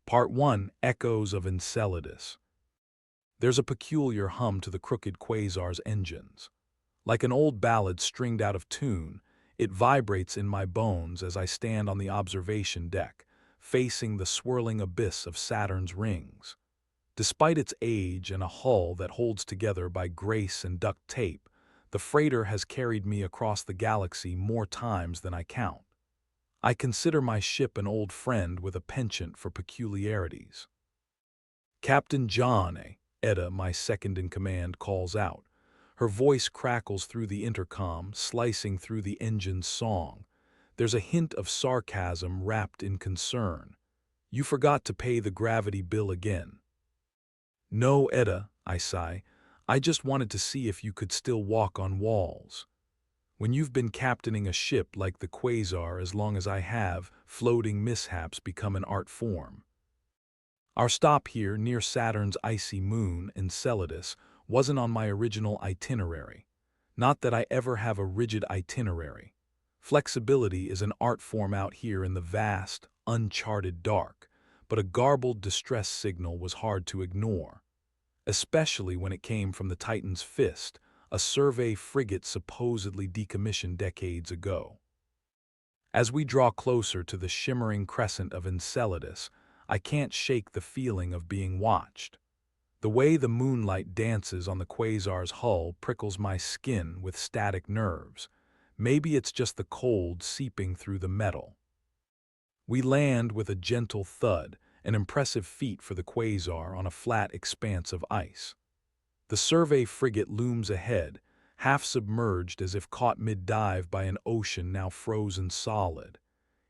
Part 1, Echoes of Enceladus. There's a peculiar hum to the crooked quasar's engines. Like an old ballad stringed out of tune, it vibrates in my bones as I stand on the observation deck, facing the swirling abyss of Saturn's rings. Despite its age and a hull that holds together by grace and duct tape, the freighter has carried me across the galaxy more times than I count. I consider my ship an old friend with a penchant for peculiarities. "Captain Jonay," Etta, my second-in-command, calls out. Her voice crackles through the intercom, slicing through the engine's song. There's a hint of sarcasm wrapped in concern. "You forgot to pay the gravity bill again." "No, Etta," I sigh. "I just wanted to see if you could still walk on walls." When you've been captaining a ship like the Quasar as long as I have, floating mishaps become an art form. Our stop here, near Saturn's icy moon, Enceladus, wasn't on my original itinerary. Not that I ever have a rigid itinerary. Flexibility is an art form out here in the vast, uncharted dark, but a garbled distress signal was hard to ignore, especially when it came from the Titan's fist, a survey frigate supposedly decommissioned decades ago. As we draw closer to the shimmering crescent of Enceladus, I can't shake the feeling of being watched. The way the moonlight dances on the quasar's hull prickles my skin with static nerves. Maybe it's just the cold seeping through the metal. We land with a gentle thud, an impressive feat for the quasar on a flat expanse of ice. The survey frigate looms ahead, half submerged as if caught mid-dive by an ocean now frozen solid.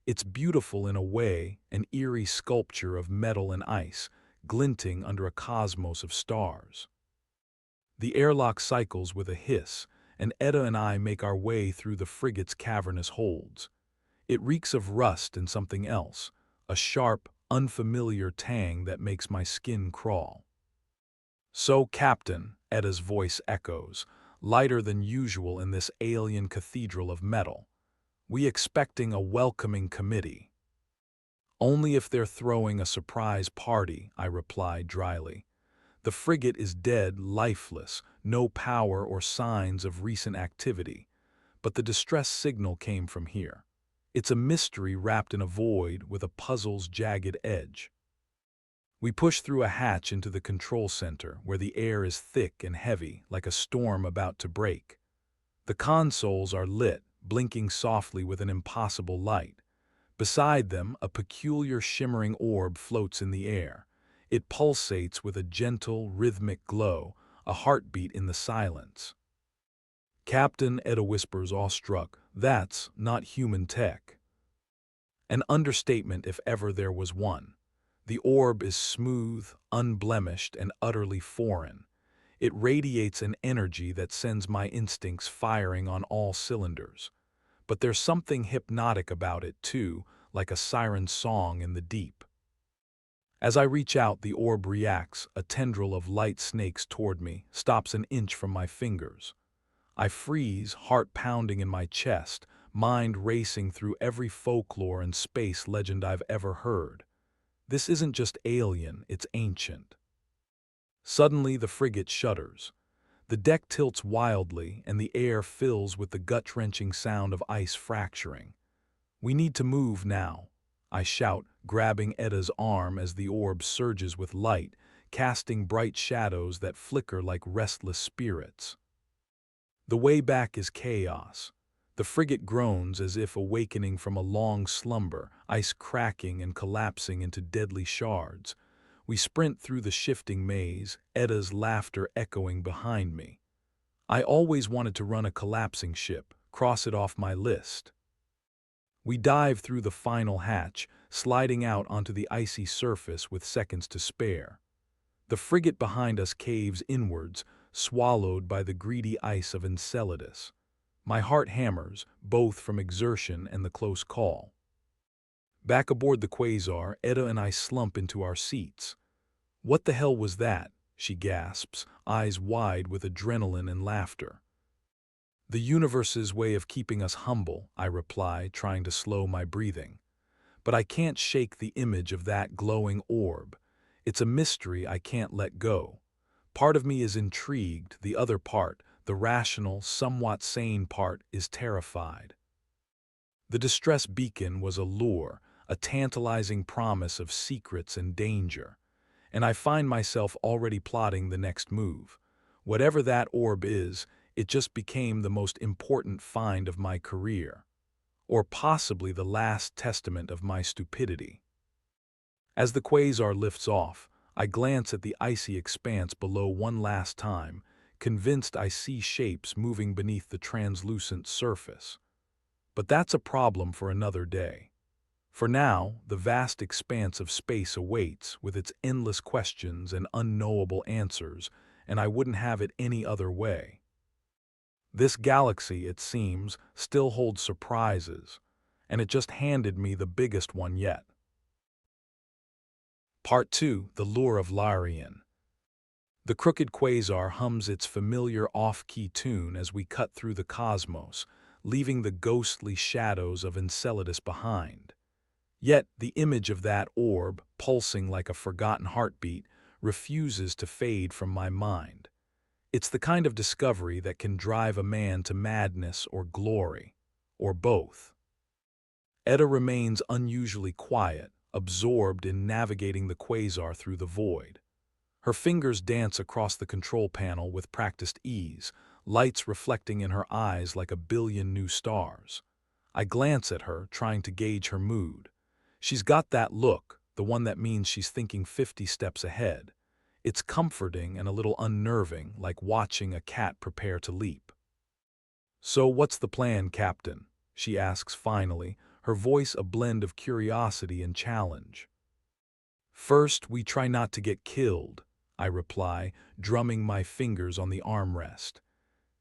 It's beautiful in a way, an eerie sculpture of metal and ice, glinting under a cosmos of stars. The airlock cycles with a hiss, and Etta and I make our way through the frigate's cavernous holds. It reeks of rust and something else, a sharp, unfamiliar tang that makes my skin crawl. "So, Captain," Etta's voice echoes, lighter than usual in this alien cathedral of metal, "we expecting a welcoming committee." "Only if they're throwing a surprise party," I reply dryly. The frigate is dead, lifeless, no power or signs of recent activity, but the distress signal came from here. It's a mystery wrapped in a void with a puzzle's jagged edge. We push through a hatch into the control center, where the air is thick and heavy, like a storm about to break. The consoles are lit, blinking softly with an impossible light. Beside them, a peculiar shimmering orb floats in the air. It pulsates with a gentle, rhythmic glow, a heartbeat in the silence. "Captain," Etta whispers, awestruck, "that's not human tech." An understatement if ever there was one. The orb is smooth, unblemished, and utterly foreign. It radiates an energy that sends my instincts firing on all cylinders. But there's something hypnotic about it, too, like a siren's song in the deep. As I reach out, the orb reacts, a tendril of light snakes toward me, stops an inch from my fingers. I freeze, heart pounding in my chest, mind racing through every folklore and space legend I've ever heard. This isn't just alien, it's ancient. Suddenly, the frigate shudders. The deck tilts wildly, and the air fills with the gut-wrenching sound of ice fracturing. "We need to move now," I shout, grabbing Etta's arm as the orb surges with light, casting bright shadows that flicker like restless spirits. The way back is chaos. The frigate groans as if awakening from a long slumber, ice cracking and collapsing into deadly shards. We sprint through the shifting maze, Etta's laughter echoing behind me. I always wanted to run a collapsing ship, cross it off my list. We dive through the final hatch, sliding out onto the icy surface with seconds to spare. The frigate behind us caves inwards, swallowed by the greedy ice of Enceladus. My heart hammers, both from exertion and the close call. Back aboard the Quasar, Etta and I slump into our seats. "What the hell was that?" she gasps, eyes wide with adrenaline and laughter. "The universe's way of keeping us humble," I reply, trying to slow my breathing. but I can't shake the image of that glowing orb. It's a mystery I can't let go. Part of me is intrigued, the other part, the rational, somewhat sane part, is terrified. The distress beacon was a lure, a tantalizing promise of secrets and danger, and I find myself already plotting the next move. Whatever that orb is, it just became the most important find of my career, or possibly the last testament of my stupidity. As the quasar lifts off, I glance at the icy expanse below one last time, convinced I see shapes moving beneath the translucent surface. But that's a problem for another day. For now, the vast expanse of space awaits with its endless questions and unknowable answers, and I wouldn't have it any other way. This galaxy, it seems, still holds surprises, and it just handed me the biggest one yet. Part 2, The Lure of Larian. The crooked quasar hums its familiar off-key tune as we cut through the cosmos, leaving the ghostly shadows of Enceladus behind. Yet the image of that orb, pulsing like a forgotten heartbeat, refuses to fade from my mind. It's the kind of discovery that can drive a man to madness or glory, or both. Etta remains unusually quiet, absorbed in navigating the quasar through the void. Her fingers dance across the control panel with practiced ease, lights reflecting in her eyes like a billion new stars. I glance at her, trying to gauge her mood. She's got that look, the one that means she's thinking 50 steps ahead. It's comforting and a little unnerving, like watching a cat prepare to leap. "So what's the plan, Captain?" she asks finally, her voice a blend of curiosity and challenge. "First, we try not to get killed," I reply, drumming my fingers on the armrest.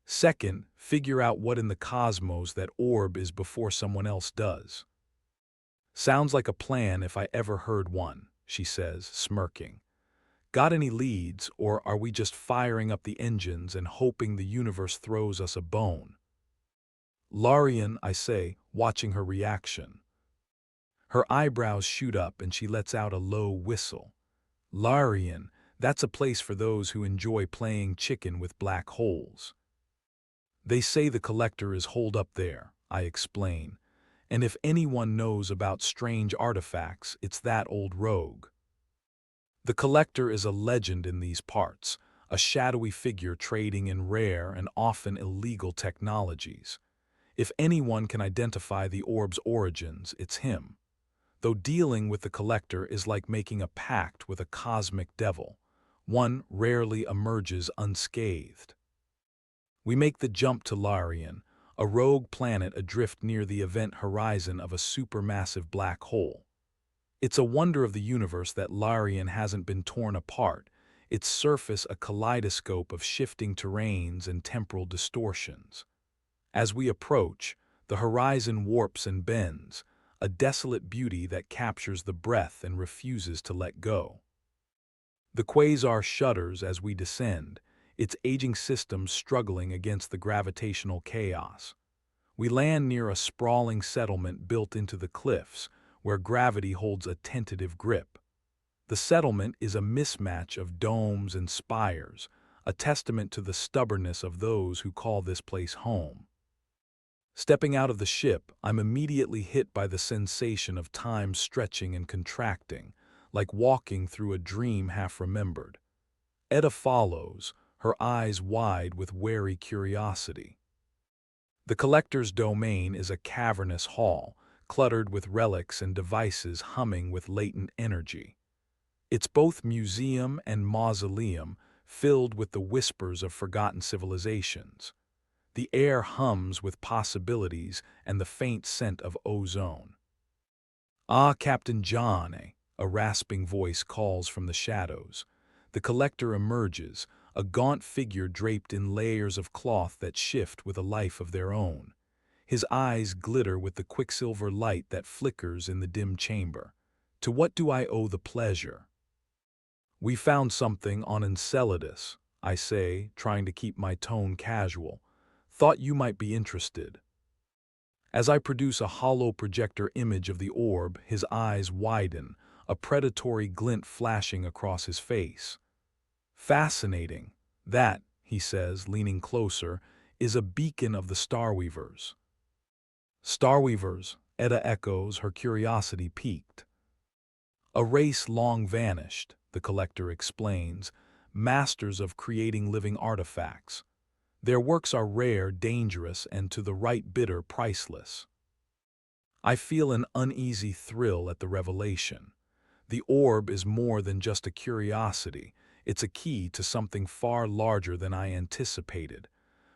"Second, figure out what in the cosmos that orb is before someone else does." "Sounds like a plan if I ever heard one," she says, smirking. "Got any leads, or are we just firing up the engines and hoping the universe throws us a bone?" "Larian," I say, watching her reaction. Her eyebrows shoot up and she lets out a low whistle. "Larian, that's a place for those who enjoy playing chicken with black holes." "They say the collector is holed up there," I explain, "and if anyone knows about strange artifacts, it's that old rogue." The collector is a legend in these parts, a shadowy figure trading in rare and often illegal technologies. If anyone can identify the orb's origins, it's him. Though dealing with the collector is like making a pact with a cosmic devil. One rarely emerges unscathed. We make the jump to Larian, a rogue planet adrift near the event horizon of a supermassive black hole. It's a wonder of the universe that Larian hasn't been torn apart, its surface a kaleidoscope of shifting terrains and temporal distortions. As we approach, the horizon warps and bends, a desolate beauty that captures the breath and refuses to let go. The quasar shudders as we descend, its aging systems struggling against the gravitational chaos. We land near a sprawling settlement built into the cliffs, where gravity holds a tentative grip. The settlement is a mismatch of domes and spires, a testament to the stubbornness of those who call this place home. Stepping out of the ship, I'm immediately hit by the sensation of time stretching and contracting, like walking through a dream half-remembered. Etta follows, her eyes wide with wary curiosity. The collector's domain is a cavernous hall, cluttered with relics and devices humming with latent energy. It's both museum and mausoleum, filled with the whispers of forgotten civilizations. The air hums with possibilities and the faint scent of ozone. "Ah, Captain Jonay," a rasping voice calls from the shadows. The collector emerges, a gaunt figure draped in layers of cloth that shift with a life of their own. His eyes glitter with the quicksilver light that flickers in the dim chamber. "To what do I owe the pleasure?" "We found something on Enceladus," I say, trying to keep my tone casual. "Thought you might be interested." As I produce a hollow projector image of the orb, his eyes widen, a predatory glint flashing across his face. Fascinating. That, he says, leaning closer, is a beacon of the Starweavers. Starweavers, Etta echoes, her curiosity piqued. A race long vanished, the collector explains, masters of creating living artifacts. Their works are rare, dangerous, and to the right bidder priceless. I feel an uneasy thrill at the revelation. The orb is more than just a curiosity, it's a key to something far larger than I anticipated.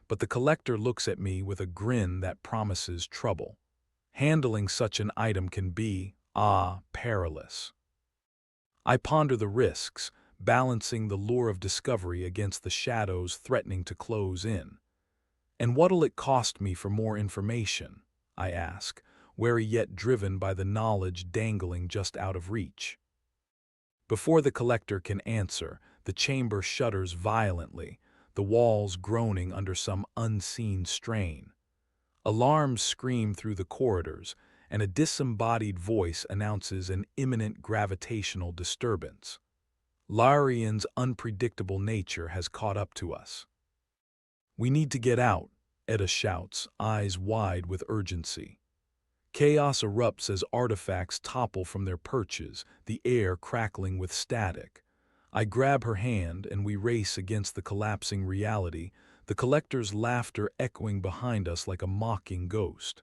But the collector looks at me with a grin that promises trouble. Handling such an item can be, perilous. I ponder the risks, balancing the lure of discovery against the shadows threatening to close in. And what'll it cost me for more information? I ask, wary yet driven by the knowledge dangling just out of reach. Before the collector can answer, the chamber shudders violently, the walls groaning under some unseen strain. Alarms scream through the corridors, and a disembodied voice announces an imminent gravitational disturbance. Larian's unpredictable nature has caught up to us. "We need to get out," Etta shouts, eyes wide with urgency. Chaos erupts as artifacts topple from their perches, the air crackling with static. I grab her hand and we race against the collapsing reality, the collector's laughter echoing behind us like a mocking ghost.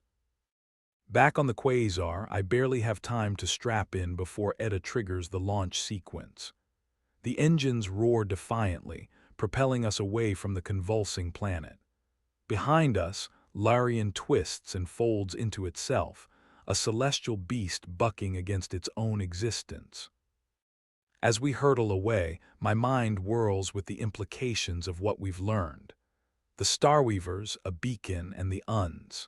Back on the quasar, I barely have time to strap in before Etta triggers the launch sequence. The engines roar defiantly, propelling us away from the convulsing planet. Behind us, Larian twists and folds into itself, a celestial beast bucking against its own existence. As we hurtle away, my mind whirls with the implications of what we've learned. The Starweavers, a beacon, and the Uns.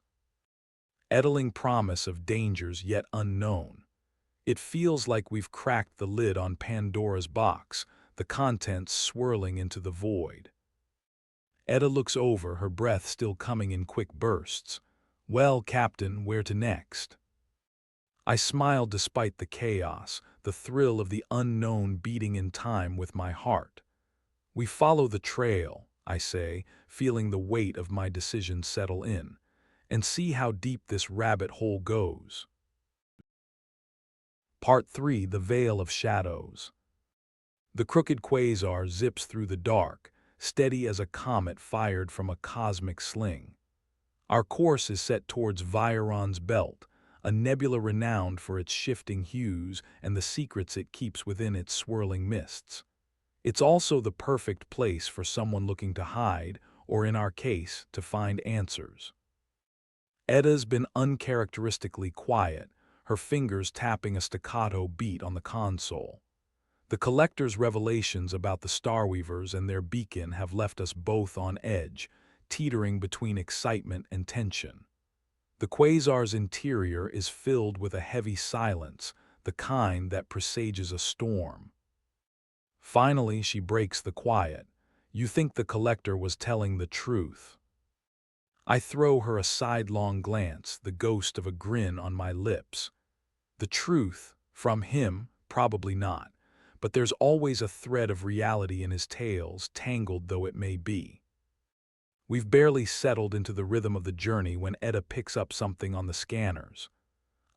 Ettaling promise of dangers yet unknown. It feels like we've cracked the lid on Pandora's box, the contents swirling into the void. Etta looks over, her breath still coming in quick bursts. "Well, Captain, where to next?" I smile despite the chaos, the thrill of the unknown beating in time with my heart. "We follow the trail," I say, feeling the weight of my decision settle in, "and see how deep this rabbit hole goes." Part 3: The Veil of Shadows. The crooked quasar zips through the dark, steady as a comet fired from a cosmic sling. Our course is set towards Viron's belt, a nebula renowned for its shifting hues and the secrets it keeps within its swirling mists. It's also the perfect place for someone looking to hide, or in our case, to find answers. Etta's been uncharacteristically quiet, her fingers tapping a staccato beat on the console. The collector's revelations about the Starweavers and their beacon have left us both on edge, teetering between excitement and tension. The quasar's interior is filled with a heavy silence, the kind that presages a storm. Finally, she breaks the quiet. "You think the collector was telling the truth?" I throw her a sidelong glance, the ghost of a grin on my lips. The truth, from him, probably not, but there's always a thread of reality in his tales, tangled though it may be. We've barely settled into the rhythm of the journey when Etta picks up something on the scanners.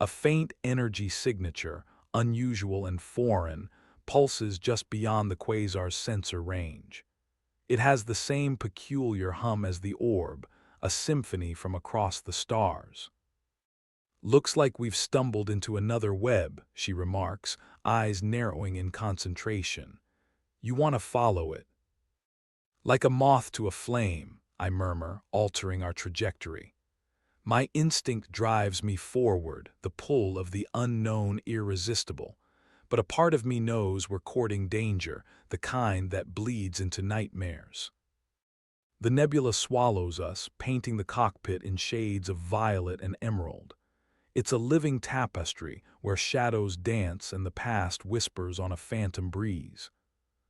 A faint energy signature, unusual and foreign, pulses just beyond the quasar's sensor range. It has the same peculiar hum as the orb, a symphony from across the stars. "Looks like we've stumbled into another web," she remarks, eyes narrowing in concentration. "You want to follow it." "Like a moth to a flame," I murmur, altering our trajectory. My instinct drives me forward, the pull of the unknown irresistible, but a part of me knows we're courting danger, the kind that bleeds into nightmares. The nebula swallows us, painting the cockpit in shades of violet and emerald. It's a living tapestry where shadows dance and the past whispers on a phantom breeze.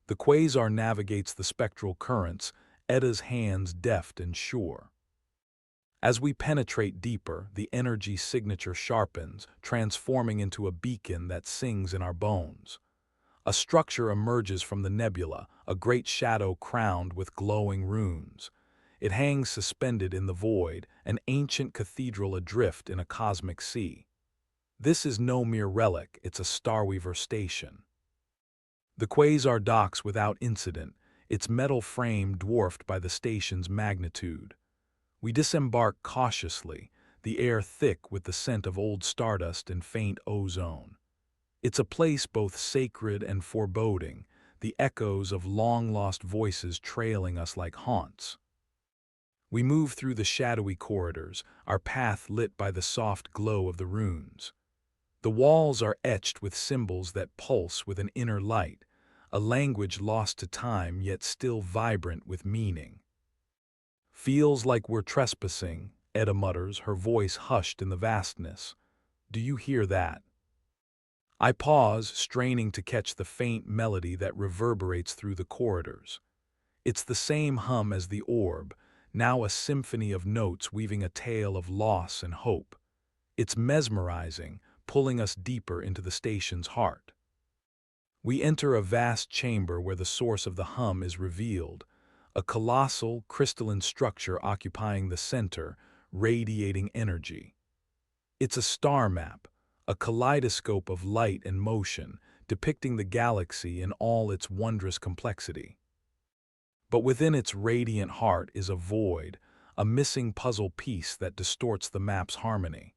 The quasar navigates the spectral currents, Etta's hands deft and sure. As we penetrate deeper, the energy signature sharpens, transforming into a beacon that sings in our bones. A structure emerges from the nebula, a great shadow crowned with glowing runes. It hangs suspended in the void, an ancient cathedral adrift in a cosmic sea. This is no mere relic, it's a Starweaver station. The quasar docks without incident, its metal frame dwarfed by the station's magnitude. We disembark cautiously, the air thick with the scent of old stardust and faint ozone. It's a place both sacred and foreboding, the echoes of long-lost voices trailing us like haunts. We move through the shadowy corridors, our path lit by the soft glow of the runes. The walls are etched with symbols that pulse with an inner light, a language lost to time yet still vibrant with meaning. "Feels like we're trespassing," Edda mutters, her voice hushed in the vastness. "Do you hear that?" I pause, straining to catch the faint melody that reverberates through the corridors. It's the same hum as the orb, now a symphony of notes weaving a tale of loss and hope. It's mesmerizing, pulling us deeper into the station's heart. We enter a vast chamber where the source of the hum is revealed, a colossal, crystalline structure occupying the center, radiating energy. It's a star map, a kaleidoscope of light and motion, depicting the galaxy in all its wondrous complexity. But within its radiant heart is a void, a missing puzzle piece that distorts the map's harmony.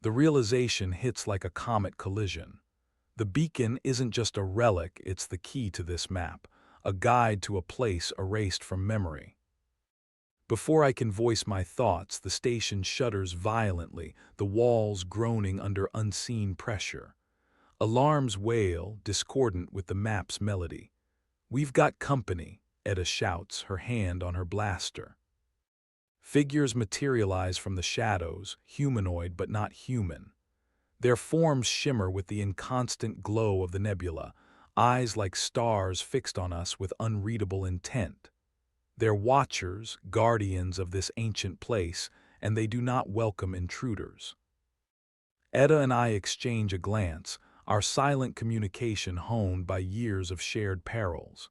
The realization hits like a comet collision. The beacon isn't just a relic, it's the key to this map, a guide to a place erased from memory. Before I can voice my thoughts, the station shudders violently, the walls groaning under unseen pressure. Alarms wail, discordant with the map's melody. "We've got company," Edda shouts, her hand on her blaster. Figures materialize from the shadows, humanoid but not human. Their forms shimmer with the inconstant glow of the nebula, eyes like stars fixed on us with unreadable intent. They're watchers, guardians of this ancient place, and they do not welcome intruders. Edda and I exchange a glance, our silent communication honed by years of shared perils.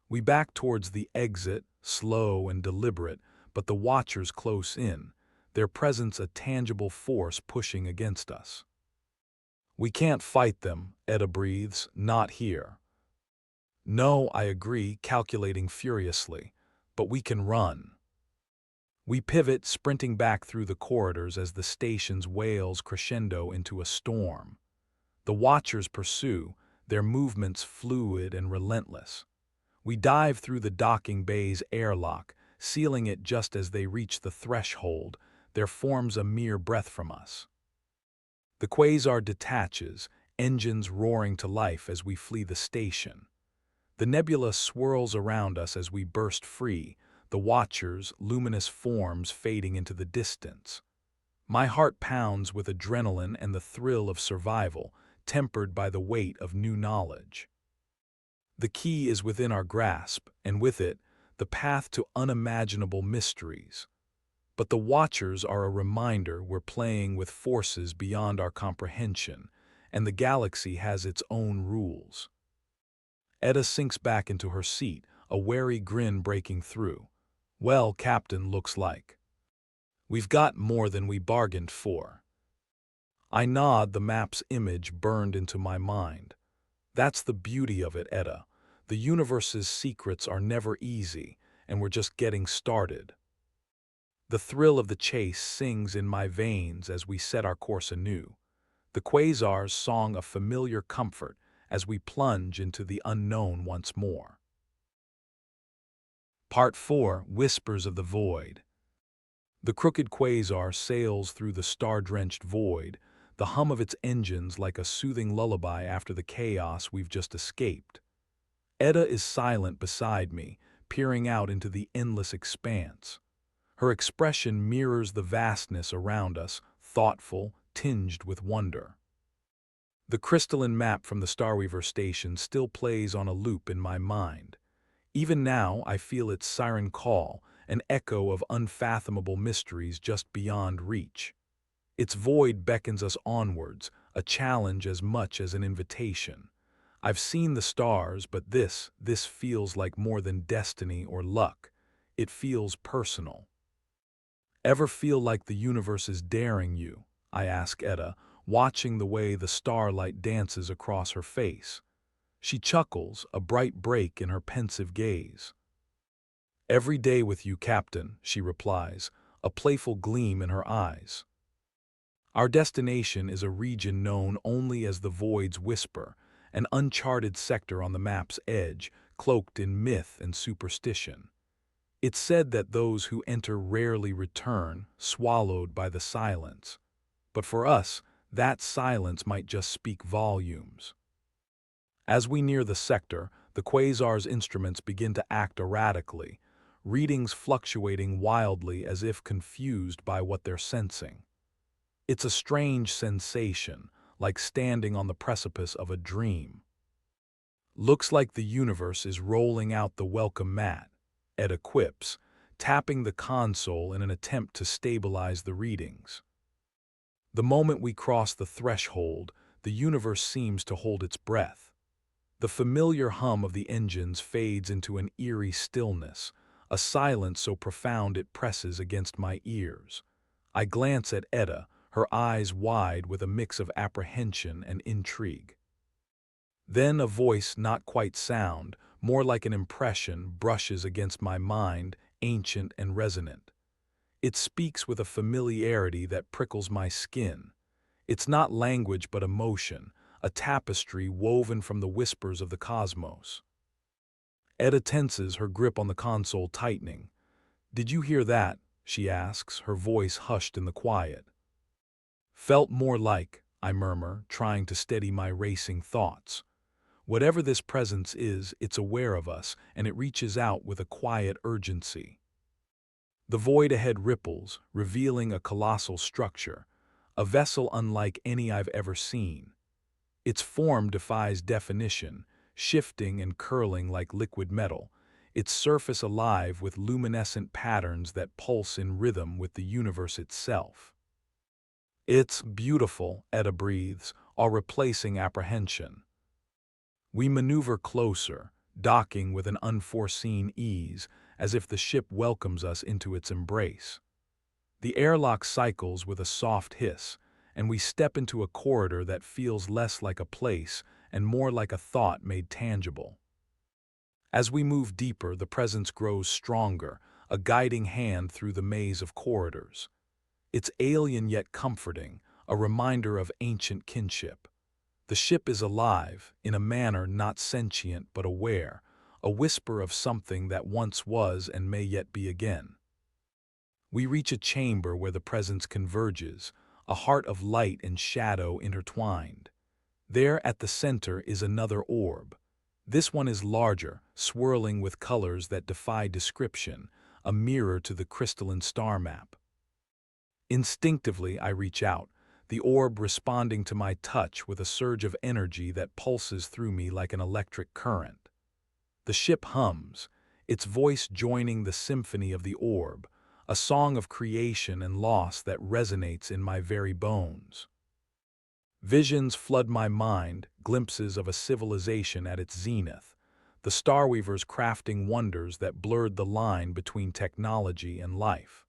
We back towards the exit, slow and deliberate, but the watchers close in, their presence a tangible force pushing against us. "We can't fight them," Edda breathes, "not here." "No," I agree, calculating furiously, "but we can run." We pivot, sprinting back through the corridors as the station's wails crescendo into a storm. The watchers pursue, their movements fluid and relentless. We dive through the docking bay's airlock, sealing it just as they reach the threshold, their forms a mere breath from us. The quasar detaches, engines roaring to life as we flee the station. The nebula swirls around us as we burst free, the watchers, luminous forms fading into the distance. My heart pounds with adrenaline and the thrill of survival, tempered by the weight of new knowledge. The key is within our grasp, and with it, the path to unimaginable mysteries. But the watchers are a reminder we're playing with forces beyond our comprehension, and the galaxy has its own rules. Edda sinks back into her seat, a wary grin breaking through. "Well, Captain, looks like we've got more than we bargained for." I nod, the map's image burned into my mind. "That's the beauty of it, Edda. The universe's secrets are never easy, and we're just getting started." The thrill of the chase sings in my veins as we set our course anew. The quasars song a familiar comfort as we plunge into the unknown once more. Part 4: Whispers of the Void. The crooked quasar sails through the star-drenched void, the hum of its engines like a soothing lullaby after the chaos we've just escaped. Edda is silent beside me, peering out into the endless expanse. Her expression mirrors the vastness around us, thoughtful, tinged with wonder. The crystalline map from the Starweaver station still plays on a loop in my mind. Even now, I feel its siren call, an echo of unfathomable mysteries just beyond reach. Its void beckons us onwards, a challenge as much as an invitation. I've seen the stars, but this feels like more than destiny or luck. It feels personal. Ever feel like the universe is daring you? I ask Etta, watching the way the starlight dances across her face. She chuckles, a bright break in her pensive gaze. Every day with you, Captain, she replies, a playful gleam in her eyes. Our destination is a region known only as the Void's Whisper, an uncharted sector on the map's edge, cloaked in myth and superstition. It's said that those who enter rarely return, swallowed by the silence. But for us, that silence might just speak volumes. As we near the sector, the quasar's instruments begin to act erratically, readings fluctuating wildly as if confused by what they're sensing. It's a strange sensation, like standing on the precipice of a dream. Looks like the universe is rolling out the welcome mat, Etta quips, tapping the console in an attempt to stabilize the readings. The moment we cross the threshold, the universe seems to hold its breath. The familiar hum of the engines fades into an eerie stillness, a silence so profound it presses against my ears. I glance at Etta, her eyes wide with a mix of apprehension and intrigue. Then a voice not quite sound, more like an impression, brushes against my mind, ancient and resonant. It speaks with a familiarity that prickles my skin. It's not language but emotion, a tapestry woven from the whispers of the cosmos. Etta tenses, her grip on the console tightening. "Did you hear that?" she asks, her voice hushed in the quiet. "Felt more like," I murmur, trying to steady my racing thoughts. Whatever this presence is, it's aware of us, and it reaches out with a quiet urgency. The void ahead ripples, revealing a colossal structure, a vessel unlike any I've ever seen. Its form defies definition, shifting and curling like liquid metal, its surface alive with luminescent patterns that pulse in rhythm with the universe itself. "It's beautiful," Etta breathes, all replacing apprehension. We maneuver closer, docking with an unforeseen ease, as if the ship welcomes us into its embrace. The airlock cycles with a soft hiss, and we step into a corridor that feels less like a place and more like a thought made tangible. As we move deeper, the presence grows stronger, a guiding hand through the maze of corridors. It's alien yet comforting, a reminder of ancient kinship. The ship is alive, in a manner not sentient but aware, a whisper of something that once was and may yet be again. We reach a chamber where the presence converges, a heart of light and shadow intertwined. There at the center is another orb. This one is larger, swirling with colors that defy description, a mirror to the crystalline star map. Instinctively, I reach out, the orb responding to my touch with a surge of energy that pulses through me like an electric current. The ship hums, its voice joining the symphony of the orb, a song of creation and loss that resonates in my very bones. Visions flood my mind, glimpses of a civilization at its zenith, the Starweavers crafting wonders that blurred the line between technology and life.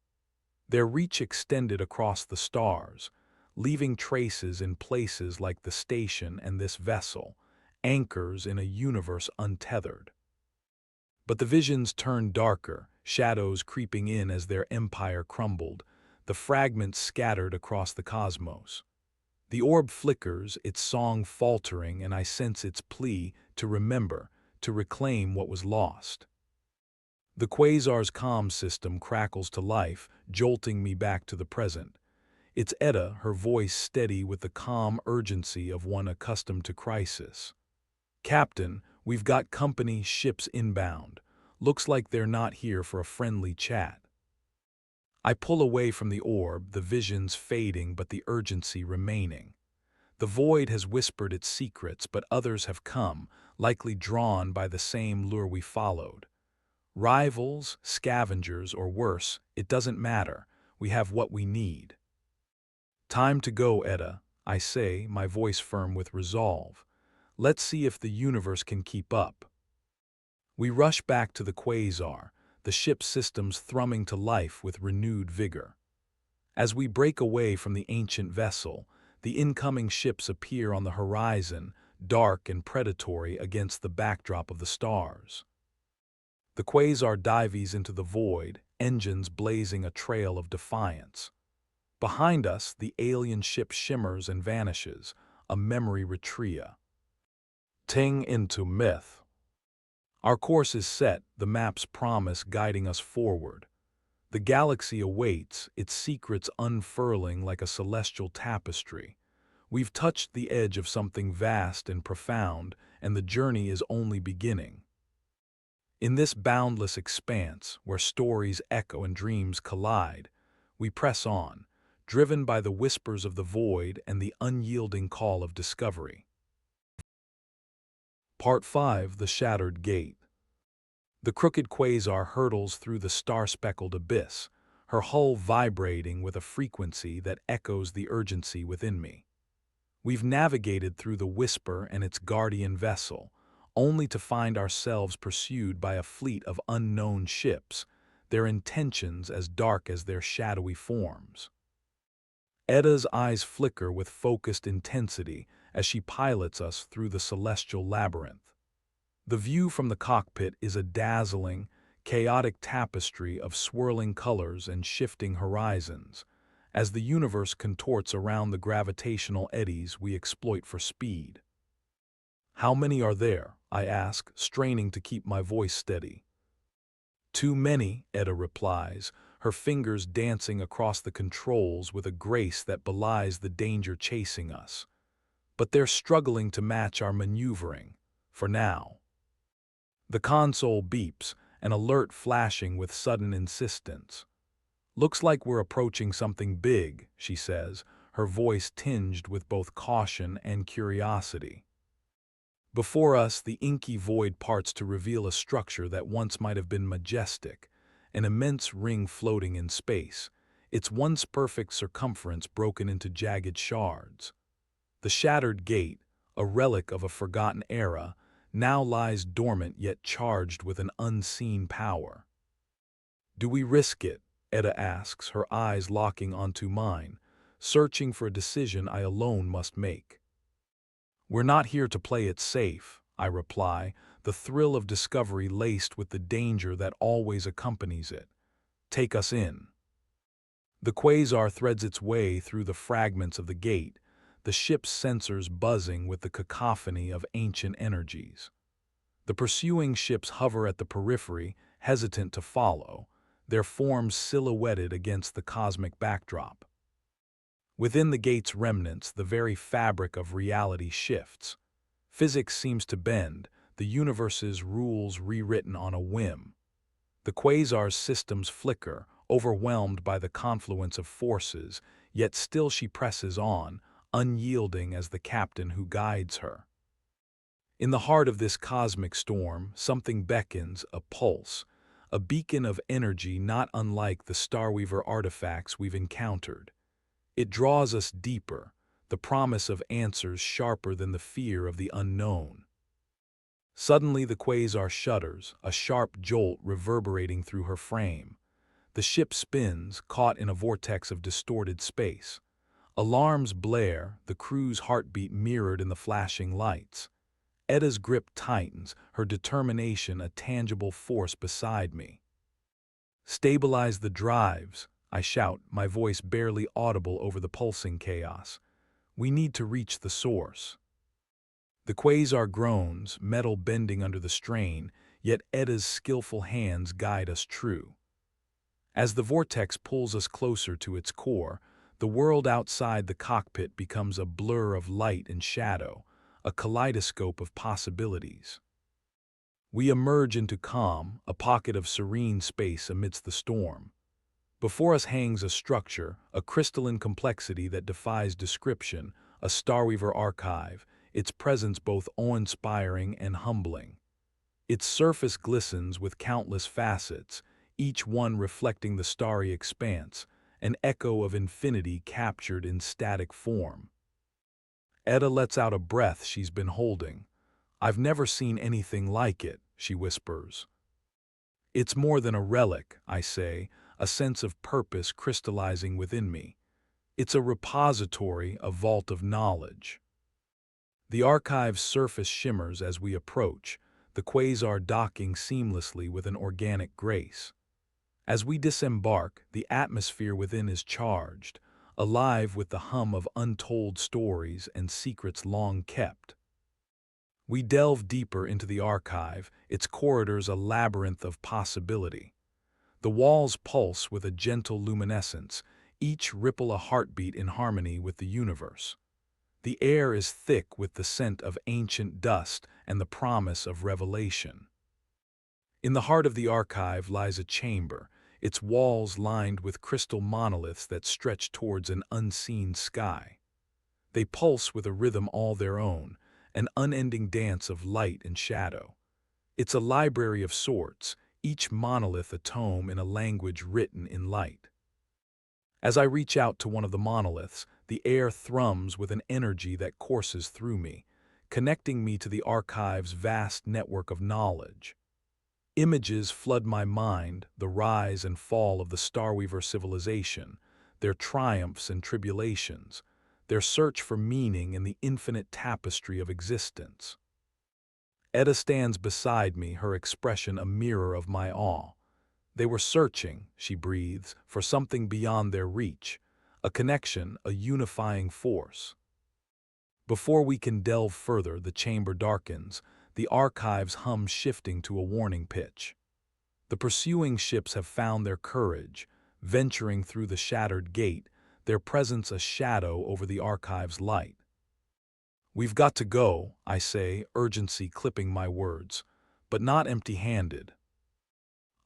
Their reach extended across the stars, leaving traces in places like the station and this vessel, anchors in a universe untethered. But the visions turned darker, shadows creeping in as their empire crumbled, the fragments scattered across the cosmos. The orb flickers, its song faltering, and I sense its plea to remember, to reclaim what was lost. The quasar's comm system crackles to life, jolting me back to the present. It's Etta, her voice steady with the calm urgency of one accustomed to crisis. "Captain, we've got company ships inbound. Looks like they're not here for a friendly chat." I pull away from the orb, the visions fading but the urgency remaining. The void has whispered its secrets, but others have come, likely drawn by the same lure we followed. Rivals, scavengers, or worse, it doesn't matter. We have what we need. Time to go, Etta, I say, my voice firm with resolve. Let's see if the universe can keep up. We rush back to the quasar, the ship's systems thrumming to life with renewed vigor. As we break away from the ancient vessel, the incoming ships appear on the horizon, dark and predatory against the backdrop of the stars. The quasar dives into the void, engines blazing a trail of defiance. Behind us, the alien ship shimmers and vanishes, a memory retria. Ting into myth. Our course is set, the map's promise guiding us forward. The galaxy awaits, its secrets unfurling like a celestial tapestry. We've touched the edge of something vast and profound, and the journey is only beginning. In this boundless expanse, where stories echo and dreams collide, we press on, driven by the whispers of the void and the unyielding call of discovery. Part 5: The Shattered Gate. The crooked quasar hurtles through the star-speckled abyss, her hull vibrating with a frequency that echoes the urgency within me. We've navigated through the Whisper and its guardian vessel, only to find ourselves pursued by a fleet of unknown ships, their intentions as dark as their shadowy forms. Etta's eyes flicker with focused intensity as she pilots us through the celestial labyrinth. The view from the cockpit is a dazzling, chaotic tapestry of swirling colors and shifting horizons, as the universe contorts around the gravitational eddies we exploit for speed. How many are there? I ask, straining to keep my voice steady. Too many, Etta replies, her fingers dancing across the controls with a grace that belies the danger chasing us. But they're struggling to match our maneuvering, for now. The console beeps, an alert flashing with sudden insistence. Looks like we're approaching something big, she says, her voice tinged with both caution and curiosity. Before us, the inky void parts to reveal a structure that once might have been majestic, an immense ring floating in space, its once perfect circumference broken into jagged shards. The shattered gate, a relic of a forgotten era, now lies dormant yet charged with an unseen power. Do we risk it? Etta asks, her eyes locking onto mine, searching for a decision I alone must make. We're not here to play it safe, I reply, the thrill of discovery laced with the danger that always accompanies it. Take us in. The quasar threads its way through the fragments of the gate, the ship's sensors buzzing with the cacophony of ancient energies. The pursuing ships hover at the periphery, hesitant to follow, their forms silhouetted against the cosmic backdrop. Within the gate's remnants, the very fabric of reality shifts. Physics seems to bend, the universe's rules rewritten on a whim. The quasar's systems flicker, overwhelmed by the confluence of forces, yet still she presses on, unyielding as the captain who guides her. In the heart of this cosmic storm, something beckons, a pulse, a beacon of energy not unlike the Starweaver artifacts we've encountered. It draws us deeper, the promise of answers sharper than the fear of the unknown. Suddenly the quasar shudders, a sharp jolt reverberating through her frame. The ship spins, caught in a vortex of distorted space. Alarms blare, the crew's heartbeat mirrored in the flashing lights. Etta's grip tightens, her determination a tangible force beside me. Stabilize the drives, I shout, my voice barely audible over the pulsing chaos. We need to reach the source. The quasar groans, metal bending under the strain, yet Etta's skillful hands guide us true. As the vortex pulls us closer to its core, the world outside the cockpit becomes a blur of light and shadow, a kaleidoscope of possibilities. We emerge into calm, a pocket of serene space amidst the storm. Before us hangs a structure, a crystalline complexity that defies description, a Starweaver archive, its presence both awe-inspiring and humbling. Its surface glistens with countless facets, each one reflecting the starry expanse, an echo of infinity captured in static form. Etta lets out a breath she's been holding. "I've never seen anything like it," she whispers. "It's more than a relic," I say, a sense of purpose crystallizing within me. "It's a repository, a vault of knowledge." The archive's surface shimmers as we approach, the quasar docking seamlessly with an organic grace. As we disembark, the atmosphere within is charged, alive with the hum of untold stories and secrets long kept. We delve deeper into the archive, its corridors a labyrinth of possibility. The walls pulse with a gentle luminescence, each ripple a heartbeat in harmony with the universe. The air is thick with the scent of ancient dust and the promise of revelation. In the heart of the archive lies a chamber, its walls lined with crystal monoliths that stretch towards an unseen sky. They pulse with a rhythm all their own, an unending dance of light and shadow. It's a library of sorts, each monolith a tome in a language written in light. As I reach out to one of the monoliths, the air thrums with an energy that courses through me, connecting me to the archive's vast network of knowledge. Images flood my mind, the rise and fall of the Starweaver civilization, their triumphs and tribulations, their search for meaning in the infinite tapestry of existence. Etta stands beside me, her expression a mirror of my awe. They were searching, she breathes, for something beyond their reach, a connection, a unifying force. Before we can delve further, the chamber darkens, the archive's hum shifting to a warning pitch. The pursuing ships have found their courage, venturing through the shattered gate, their presence a shadow over the archive's light. "We've got to go," I say, urgency clipping my words, but not empty-handed.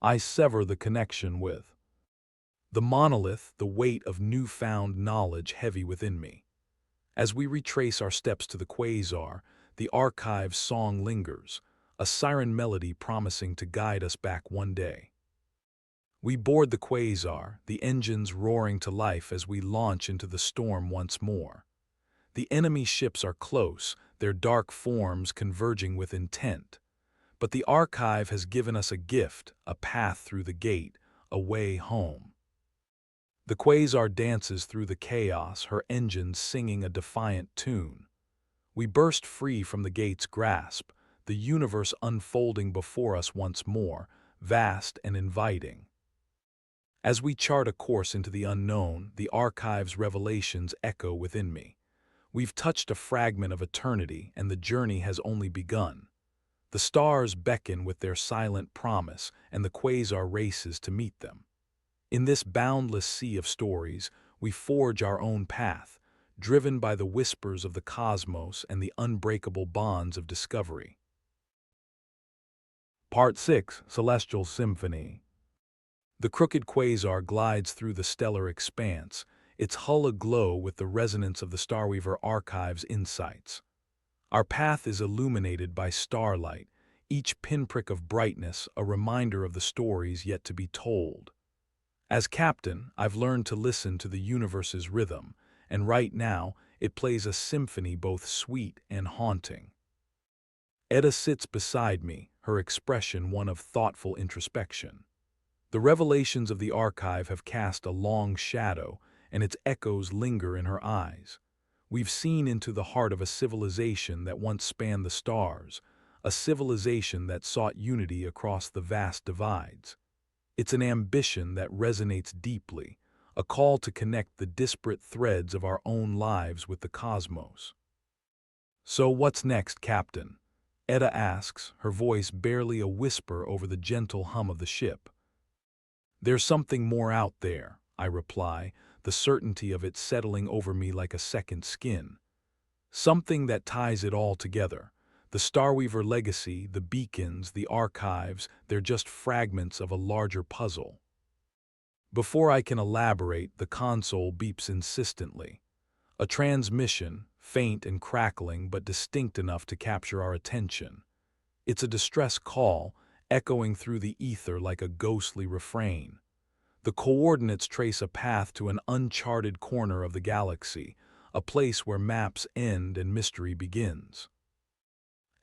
I sever the connection with the monolith, the weight of newfound knowledge heavy within me. As we retrace our steps to the quasar, the archive's song lingers, a siren melody promising to guide us back one day. We board the quasar, the engines roaring to life as we launch into the storm once more. The enemy ships are close, their dark forms converging with intent. But the archive has given us a gift, a path through the gate, a way home. The quasar dances through the chaos, her engines singing a defiant tune. We burst free from the gate's grasp, the universe unfolding before us once more, vast and inviting. As we chart a course into the unknown, the archive's revelations echo within me. We've touched a fragment of eternity, and the journey has only begun. The stars beckon with their silent promise, and the quasar races to meet them. In this boundless sea of stories, we forge our own path, driven by the whispers of the cosmos and the unbreakable bonds of discovery. Part 6, Celestial Symphony. The crooked quasar glides through the stellar expanse, its hull aglow with the resonance of the Starweaver Archive's insights. Our path is illuminated by starlight, each pinprick of brightness a reminder of the stories yet to be told. As captain, I've learned to listen to the universe's rhythm, and right now it plays a symphony both sweet and haunting. Etta sits beside me, her expression one of thoughtful introspection. The revelations of the archive have cast a long shadow, and its echoes linger in her eyes. We've seen into the heart of a civilization that once spanned the stars, a civilization that sought unity across the vast divides. It's an ambition that resonates deeply, a call to connect the disparate threads of our own lives with the cosmos. "So what's next, Captain?" Etta asks, her voice barely a whisper over the gentle hum of the ship. "There's something more out there," I reply, the certainty of it settling over me like a second skin. Something that ties it all together. The Starweaver legacy, the beacons, the archives, they're just fragments of a larger puzzle. Before I can elaborate, the console beeps insistently. A transmission, faint and crackling but distinct enough to capture our attention. It's a distress call, echoing through the ether like a ghostly refrain. The coordinates trace a path to an uncharted corner of the galaxy, a place where maps end and mystery begins.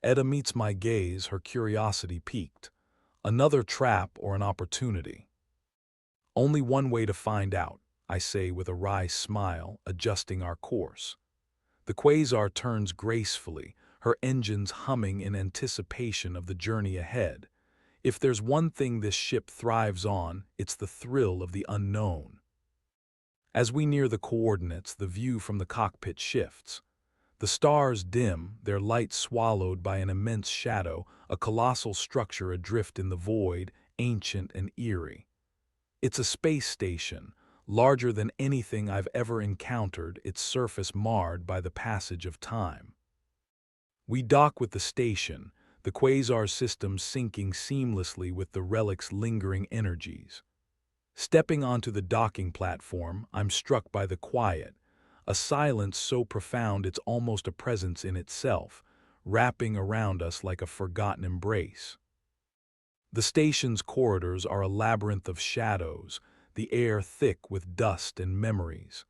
Etta meets my gaze, her curiosity piqued. Another trap or an opportunity? Only one way to find out, I say with a wry smile, adjusting our course. The quasar turns gracefully, her engines humming in anticipation of the journey ahead. If there's one thing this ship thrives on, it's the thrill of the unknown. As we near the coordinates, the view from the cockpit shifts. The stars dim, their light swallowed by an immense shadow, a colossal structure adrift in the void, ancient and eerie. It's a space station, larger than anything I've ever encountered, its surface marred by the passage of time. We dock with the station, the quasar system syncing seamlessly with the relic's lingering energies. Stepping onto the docking platform, I'm struck by the quiet, a silence so profound it's almost a presence in itself, wrapping around us like a forgotten embrace. The station's corridors are a labyrinth of shadows, the air thick with dust and memories.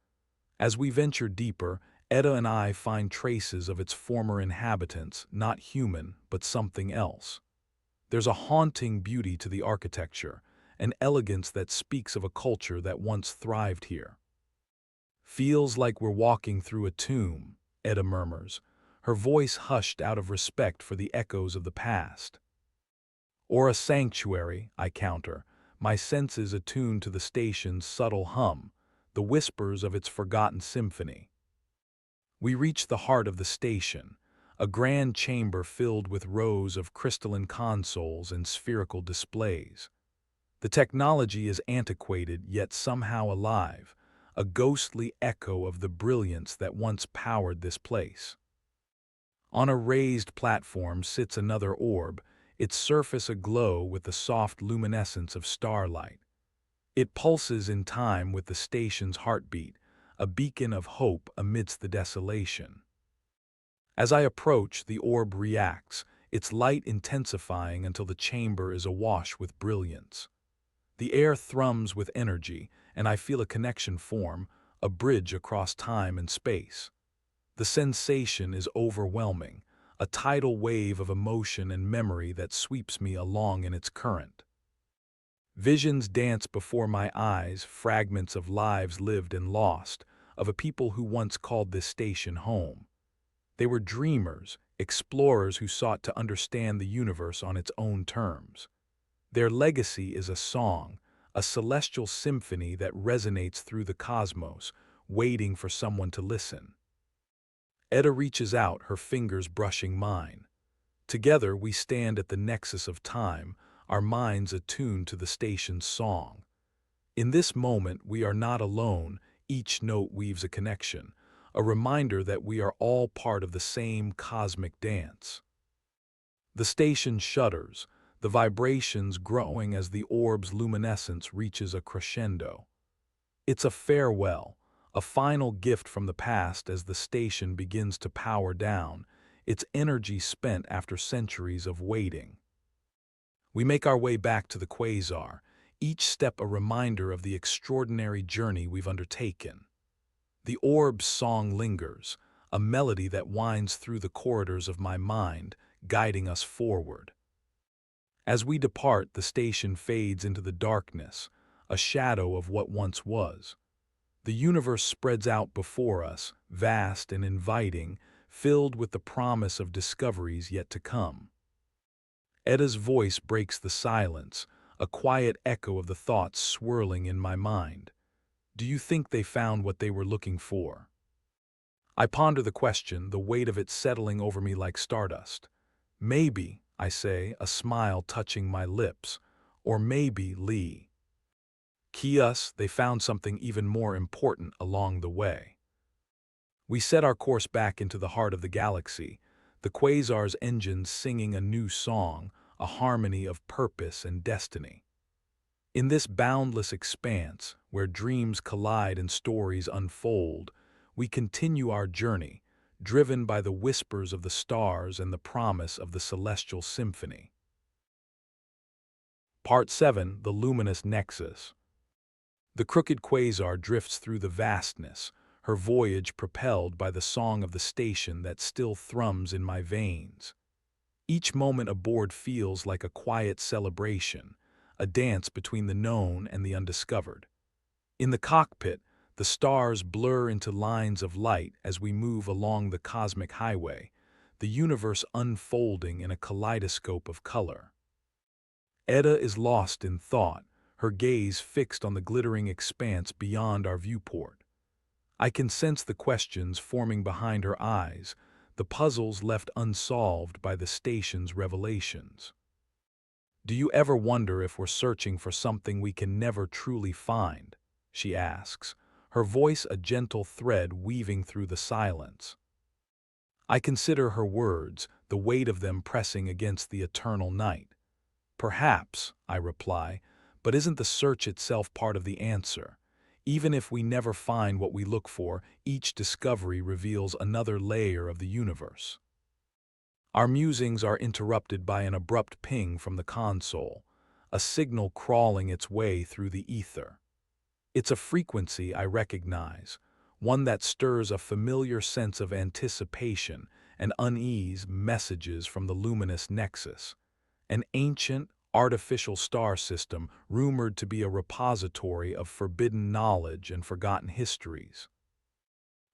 As we venture deeper, Etta and I find traces of its former inhabitants, not human, but something else. There's a haunting beauty to the architecture, an elegance that speaks of a culture that once thrived here. Feels like we're walking through a tomb, Etta murmurs, her voice hushed out of respect for the echoes of the past. Or a sanctuary, I counter, my senses attuned to the station's subtle hum, the whispers of its forgotten symphony. We reach the heart of the station, a grand chamber filled with rows of crystalline consoles and spherical displays. The technology is antiquated yet somehow alive, a ghostly echo of the brilliance that once powered this place. On a raised platform sits another orb, its surface aglow with the soft luminescence of starlight. It pulses in time with the station's heartbeat, a beacon of hope amidst the desolation. As I approach, the orb reacts, its light intensifying until the chamber is awash with brilliance. The air thrums with energy, and I feel a connection form, a bridge across time and space. The sensation is overwhelming, a tidal wave of emotion and memory that sweeps me along in its current. Visions dance before my eyes, fragments of lives lived and lost, of a people who once called this station home. They were dreamers, explorers who sought to understand the universe on its own terms. Their legacy is a song, a celestial symphony that resonates through the cosmos, waiting for someone to listen. Etta reaches out, her fingers brushing mine. Together we stand at the nexus of time, our minds attuned to the station's song. In this moment we are not alone, each note weaves a connection, a reminder that we are all part of the same cosmic dance. The station shudders, the vibrations growing as the orb's luminescence reaches a crescendo. It's a farewell, a final gift from the past as the station begins to power down, its energy spent after centuries of waiting. We make our way back to the quasar, each step a reminder of the extraordinary journey we've undertaken. The orb's song lingers, a melody that winds through the corridors of my mind, guiding us forward. As we depart, the station fades into the darkness, a shadow of what once was. The universe spreads out before us, vast and inviting, filled with the promise of discoveries yet to come. Etta's voice breaks the silence, a quiet echo of the thoughts swirling in my mind. Do you think they found what they were looking for? I ponder the question, the weight of it settling over me like stardust. Maybe, I say, a smile touching my lips, or maybe Lee. Kius, they found something even more important along the way. We set our course back into the heart of the galaxy, the quasar's engines singing a new song, a harmony of purpose and destiny. In this boundless expanse, where dreams collide and stories unfold, we continue our journey, driven by the whispers of the stars and the promise of the celestial symphony. Part 7. The Luminous Nexus. The crooked quasar drifts through the vastness, her voyage propelled by the song of the station that still thrums in my veins. Each moment aboard feels like a quiet celebration, a dance between the known and the undiscovered. In the cockpit, the stars blur into lines of light as we move along the cosmic highway, the universe unfolding in a kaleidoscope of color. Etta is lost in thought, her gaze fixed on the glittering expanse beyond our viewport. I can sense the questions forming behind her eyes, the puzzles left unsolved by the station's revelations. "Do you ever wonder if we're searching for something we can never truly find?" she asks, her voice a gentle thread weaving through the silence. I consider her words, the weight of them pressing against the eternal night. "Perhaps," I reply, "but isn't the search itself part of the answer? Even if we never find what we look for, each discovery reveals another layer of the universe." Our musings are interrupted by an abrupt ping from the console, a signal crawling its way through the ether. It's a frequency I recognize, one that stirs a familiar sense of anticipation and unease. Messages from the luminous nexus, an ancient, artificial star system rumored to be a repository of forbidden knowledge and forgotten histories.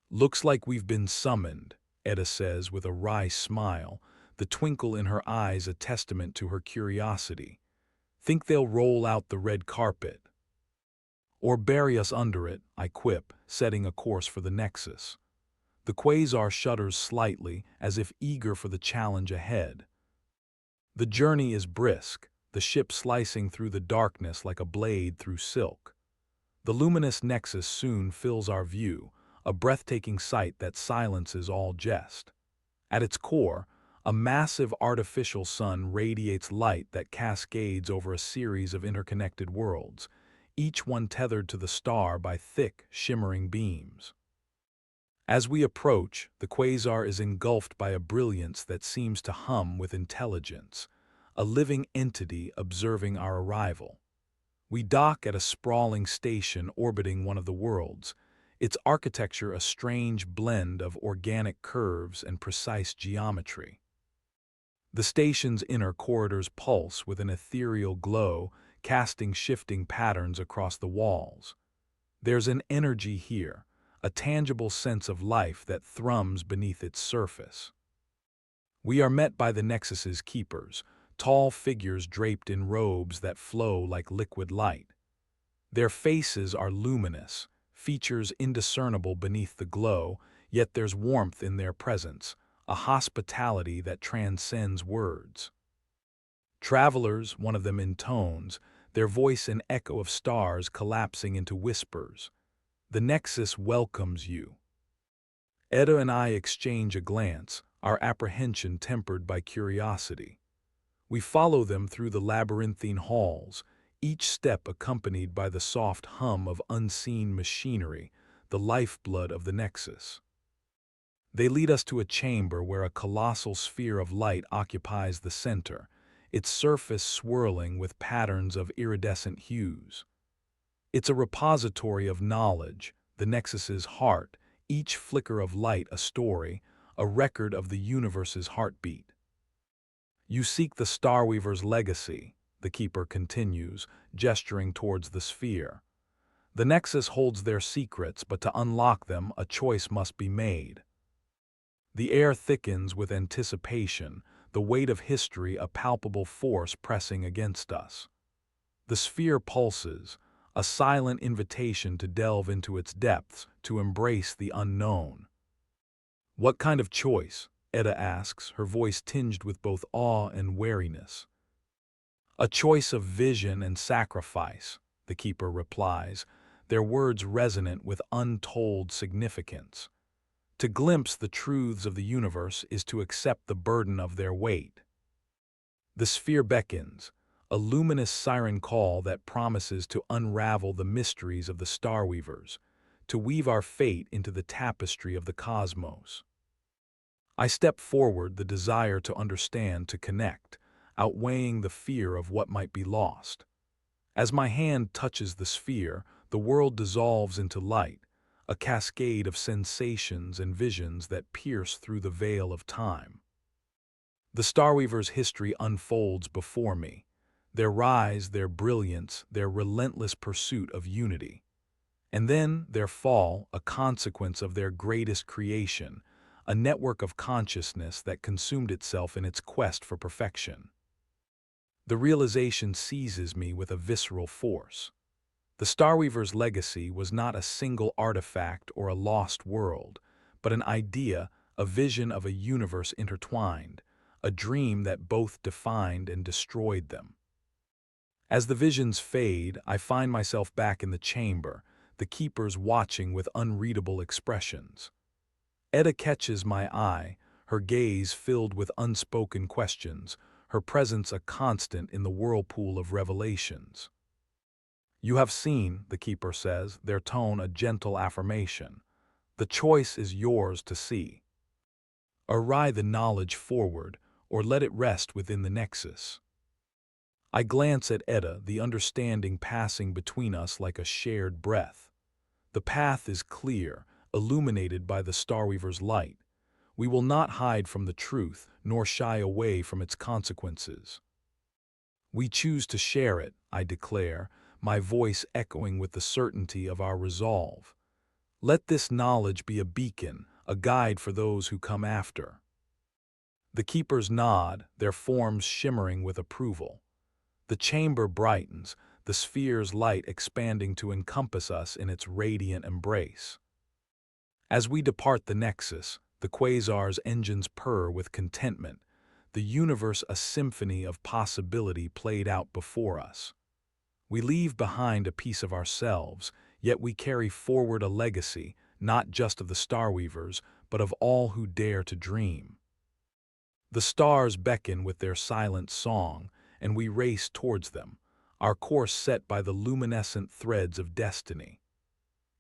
"Looks like we've been summoned," Etta says with a wry smile, the twinkle in her eyes a testament to her curiosity. "Think they'll roll out the red carpet?" "Or bury us under it," I quip, setting a course for the nexus. The quasar shudders slightly, as if eager for the challenge ahead. The journey is brisk, the ship slicing through the darkness like a blade through silk. The luminous nexus soon fills our view, a breathtaking sight that silences all jest. At its core, a massive artificial sun radiates light that cascades over a series of interconnected worlds, each one tethered to the star by thick, shimmering beams. As we approach, the quasar is engulfed by a brilliance that seems to hum with intelligence, a living entity observing our arrival. We dock at a sprawling station orbiting one of the worlds, its architecture a strange blend of organic curves and precise geometry. The station's inner corridors pulse with an ethereal glow, casting shifting patterns across the walls. There's an energy here, a tangible sense of life that thrums beneath its surface. We are met by the Nexus's keepers, tall figures draped in robes that flow like liquid light. Their faces are luminous, features indiscernible beneath the glow, yet there's warmth in their presence, a hospitality that transcends words. "Travelers," one of them intones, their voice an echo of stars collapsing into whispers. "The Nexus welcomes you." Etta and I exchange a glance, our apprehension tempered by curiosity. We follow them through the labyrinthine halls, each step accompanied by the soft hum of unseen machinery, the lifeblood of the Nexus. They lead us to a chamber where a colossal sphere of light occupies the center, its surface swirling with patterns of iridescent hues. It's a repository of knowledge, the Nexus's heart, each flicker of light a story, a record of the universe's heartbeat. "You seek the Starweaver's legacy," the keeper continues, gesturing towards the sphere. "The Nexus holds their secrets, but to unlock them, a choice must be made." The air thickens with anticipation, the weight of history a palpable force pressing against us. The sphere pulses, a silent invitation to delve into its depths, to embrace the unknown. "What kind of choice?" Etta asks, her voice tinged with both awe and wariness. "A choice of vision and sacrifice," the keeper replies, their words resonant with untold significance. To glimpse the truths of the universe is to accept the burden of their weight. The sphere beckons, a luminous siren call that promises to unravel the mysteries of the Starweavers, to weave our fate into the tapestry of the cosmos. I step forward, the desire to understand, to connect, outweighing the fear of what might be lost. As my hand touches the sphere, the world dissolves into light, a cascade of sensations and visions that pierce through the veil of time. The Starweaver's history unfolds before me, their rise, their brilliance, their relentless pursuit of unity. And then their fall, a consequence of their greatest creation, a network of consciousness that consumed itself in its quest for perfection. The realization seizes me with a visceral force. The Starweaver's legacy was not a single artifact or a lost world, but an idea, a vision of a universe intertwined, a dream that both defined and destroyed them. As the visions fade, I find myself back in the chamber, the keepers watching with unreadable expressions. Etta catches my eye, her gaze filled with unspoken questions, her presence a constant in the whirlpool of revelations. "You have seen," the keeper says, their tone a gentle affirmation. "The choice is yours to see. Array the knowledge forward, or let it rest within the nexus." I glance at Etta, the understanding passing between us like a shared breath. The path is clear, illuminated by the Starweaver's light. We will not hide from the truth, nor shy away from its consequences. "We choose to share it," I declare, my voice echoing with the certainty of our resolve. "Let this knowledge be a beacon, a guide for those who come after." The keepers nod, their forms shimmering with approval. The chamber brightens, the sphere's light expanding to encompass us in its radiant embrace. As we depart the nexus, the quasar's engines purr with contentment, the universe a symphony of possibility played out before us. We leave behind a piece of ourselves, yet we carry forward a legacy, not just of the Starweavers, but of all who dare to dream. The stars beckon with their silent song, and we race towards them, our course set by the luminescent threads of destiny.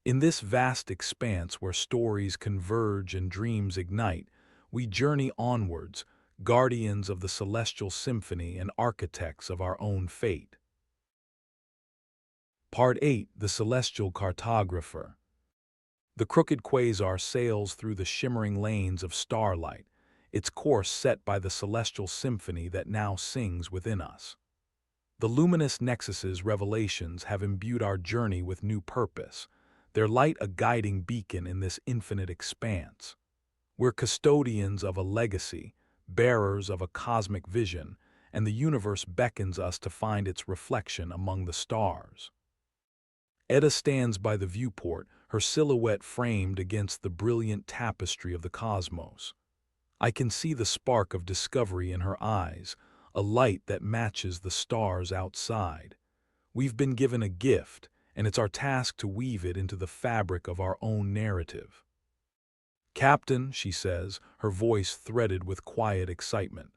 In this vast expanse where stories converge and dreams ignite, we journey onwards, guardians of the celestial symphony and architects of our own fate. Part 8. The Celestial Cartographer. The crooked quasar sails through the shimmering lanes of starlight, its course set by the celestial symphony that now sings within us. The luminous nexus's revelations have imbued our journey with new purpose, their light a guiding beacon in this infinite expanse. We're custodians of a legacy, bearers of a cosmic vision, and the universe beckons us to find its reflection among the stars. Etta stands by the viewport, her silhouette framed against the brilliant tapestry of the cosmos. I can see the spark of discovery in her eyes, a light that matches the stars outside. We've been given a gift, and it's our task to weave it into the fabric of our own narrative. "Captain," she says, her voice threaded with quiet excitement.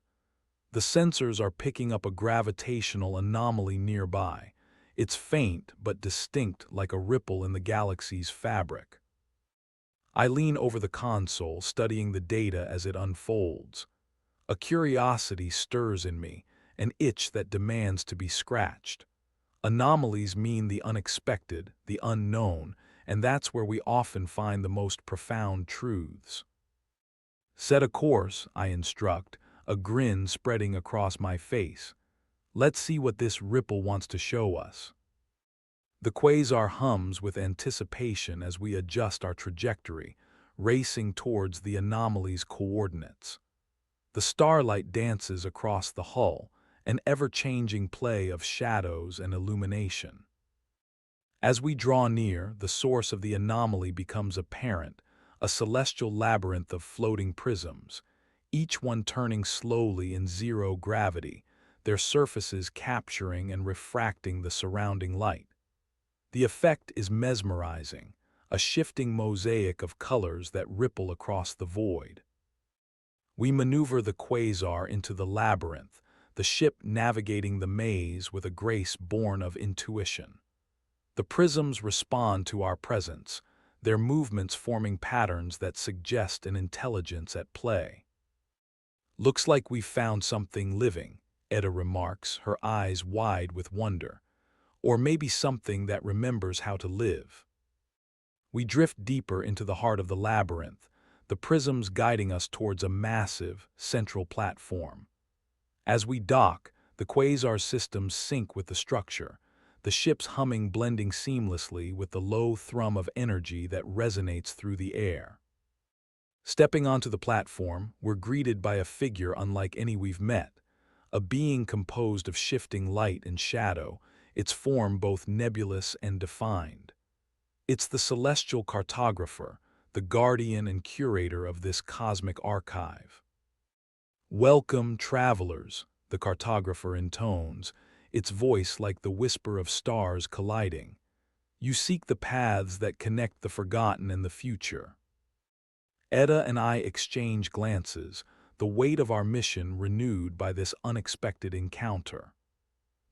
"The sensors are picking up a gravitational anomaly nearby. It's faint but distinct, like a ripple in the galaxy's fabric." I lean over the console, studying the data as it unfolds. A curiosity stirs in me, an itch that demands to be scratched. Anomalies mean the unexpected, the unknown, and that's where we often find the most profound truths. "Set a course," I instruct, a grin spreading across my face. "Let's see what this ripple wants to show us." The quasar hums with anticipation as we adjust our trajectory, racing towards the anomaly's coordinates. The starlight dances across the hull, an ever-changing play of shadows and illumination. As we draw near, the source of the anomaly becomes apparent, a celestial labyrinth of floating prisms, each one turning slowly in zero gravity, their surfaces capturing and refracting the surrounding light. The effect is mesmerizing, a shifting mosaic of colors that ripple across the void. We maneuver the quasar into the labyrinth, the ship navigating the maze with a grace born of intuition. The prisms respond to our presence, their movements forming patterns that suggest an intelligence at play. Looks like we've found something living, Etta remarks, her eyes wide with wonder. Or maybe something that remembers how to live. We drift deeper into the heart of the labyrinth, the prisms guiding us towards a massive, central platform. As we dock, the quasar systems sync with the structure, the ship's humming blending seamlessly with the low thrum of energy that resonates through the air. Stepping onto the platform, we're greeted by a figure unlike any we've met, a being composed of shifting light and shadow, its form both nebulous and defined. It's the celestial cartographer, the guardian and curator of this cosmic archive. "Welcome, travelers," the cartographer intones, its voice like the whisper of stars colliding. "You seek the paths that connect the forgotten and the future." Etta and I exchange glances, the weight of our mission renewed by this unexpected encounter.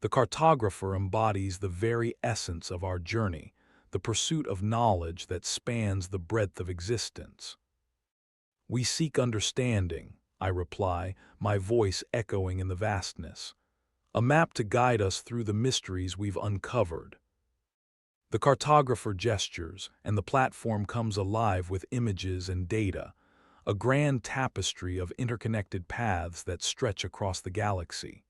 The cartographer embodies the very essence of our journey, the pursuit of knowledge that spans the breadth of existence. "We seek understanding," I reply, my voice echoing in the vastness. "A map to guide us through the mysteries we've uncovered." The cartographer gestures, and the platform comes alive with images and data, a grand tapestry of interconnected paths that stretch across the galaxy.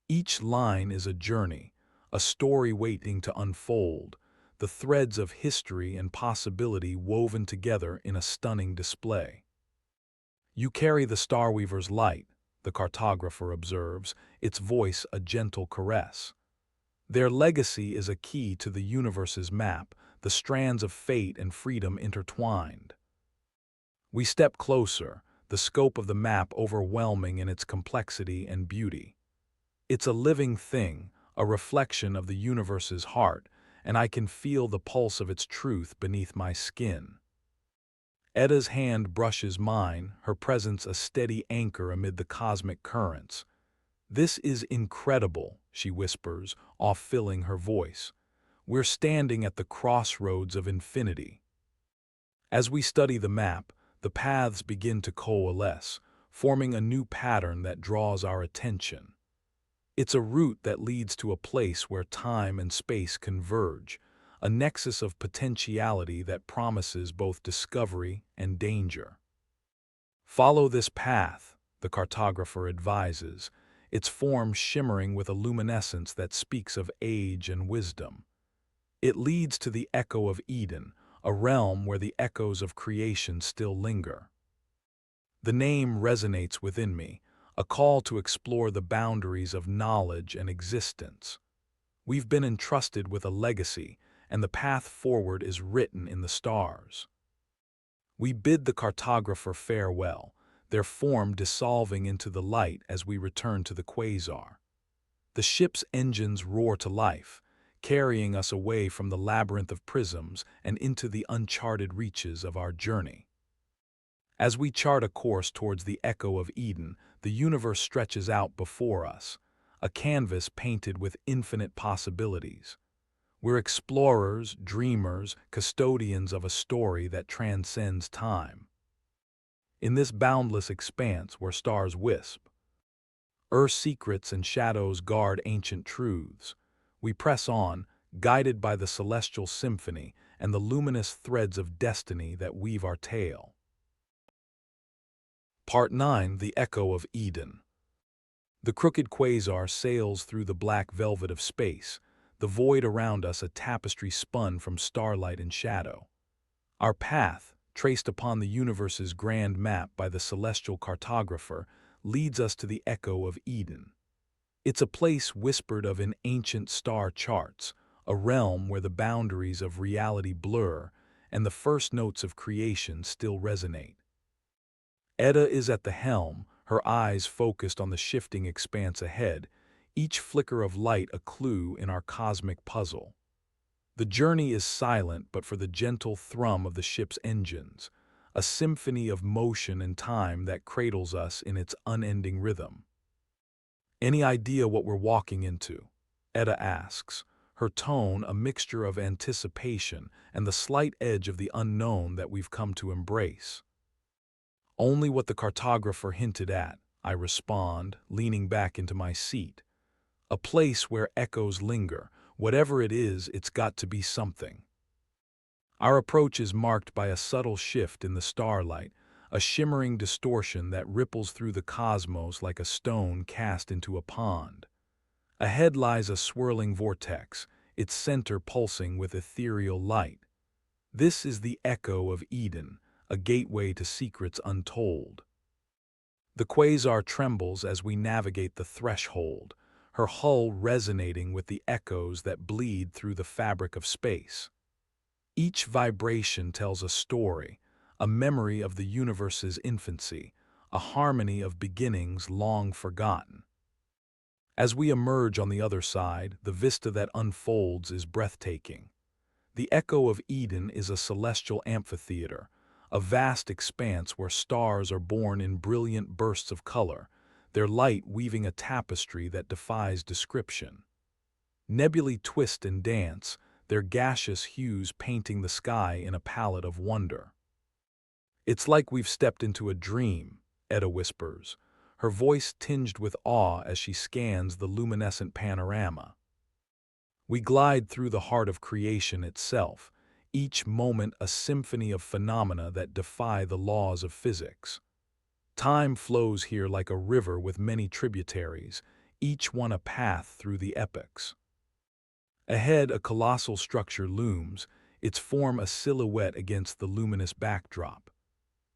Each line is a journey, a story waiting to unfold, the threads of history and possibility woven together in a stunning display. "You carry the Starweaver's light," the cartographer observes, its voice a gentle caress. "Their legacy is a key to the universe's map, the strands of fate and freedom intertwined." We step closer, the scope of the map overwhelming in its complexity and beauty. It's a living thing, a reflection of the universe's heart, and I can feel the pulse of its truth beneath my skin. Etta's hand brushes mine, her presence a steady anchor amid the cosmic currents. "This is incredible," she whispers, off-filling her voice. "We're standing at the crossroads of infinity." As we study the map, the paths begin to coalesce, forming a new pattern that draws our attention. It's a route that leads to a place where time and space converge, a nexus of potentiality that promises both discovery and danger. "Follow this path," the cartographer advises, its form shimmering with a luminescence that speaks of age and wisdom. "It leads to the echo of Eden, a realm where the echoes of creation still linger." The name resonates within me, a call to explore the boundaries of knowledge and existence. We've been entrusted with a legacy, and the path forward is written in the stars. We bid the cartographer farewell, their form dissolving into the light as we return to the quasar. The ship's engines roar to life, carrying us away from the labyrinth of prisms and into the uncharted reaches of our journey. As we chart a course towards the echo of Eden, the universe stretches out before us, a canvas painted with infinite possibilities. We're explorers, dreamers, custodians of a story that transcends time. In this boundless expanse where stars wisp, Earth's secrets and shadows guard ancient truths. We press on, guided by the celestial symphony and the luminous threads of destiny that weave our tale. Part 9: The Echo of Eden. The crooked quasar sails through the black velvet of space, the void around us a tapestry spun from starlight and shadow. Our path, traced upon the universe's grand map by the celestial cartographer, leads us to the echo of Eden. It's a place whispered of in ancient star charts, a realm where the boundaries of reality blur and the first notes of creation still resonate. Etta is at the helm, her eyes focused on the shifting expanse ahead, each flicker of light a clue in our cosmic puzzle. The journey is silent but for the gentle thrum of the ship's engines, a symphony of motion and time that cradles us in its unending rhythm. "Any idea what we're walking into?" Etta asks, her tone a mixture of anticipation and the slight edge of the unknown that we've come to embrace. "Only what the cartographer hinted at," I respond, leaning back into my seat. A place where echoes linger. Whatever it is, it's got to be something. Our approach is marked by a subtle shift in the starlight, a shimmering distortion that ripples through the cosmos like a stone cast into a pond. Ahead lies a swirling vortex, its center pulsing with ethereal light. This is the echo of Eden, a gateway to secrets untold. The quasar trembles as we navigate the threshold, her hull resonating with the echoes that bleed through the fabric of space. Each vibration tells a story, a memory of the universe's infancy, a harmony of beginnings long forgotten. As we emerge on the other side, the vista that unfolds is breathtaking. The echo of Eden is a celestial amphitheater, a vast expanse where stars are born in brilliant bursts of color, their light weaving a tapestry that defies description. Nebulae twist and dance, their gaseous hues painting the sky in a palette of wonder. "It's like we've stepped into a dream," Etta whispers, her voice tinged with awe as she scans the luminescent panorama. We glide through the heart of creation itself, each moment a symphony of phenomena that defy the laws of physics. Time flows here like a river with many tributaries, each one a path through the epochs. Ahead, a colossal structure looms, its form a silhouette against the luminous backdrop.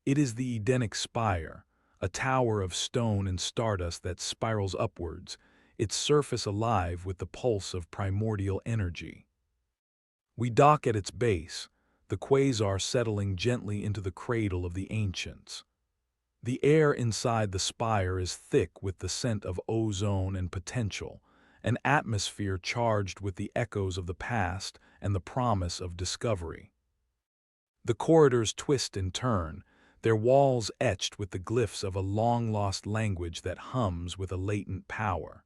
It is the Edenic spire, a tower of stone and stardust that spirals upwards, its surface alive with the pulse of primordial energy. We dock at its base, the quasar settling gently into the cradle of the ancients. The air inside the spire is thick with the scent of ozone and potential, an atmosphere charged with the echoes of the past and the promise of discovery. The corridors twist and turn, their walls etched with the glyphs of a long-lost language that hums with a latent power.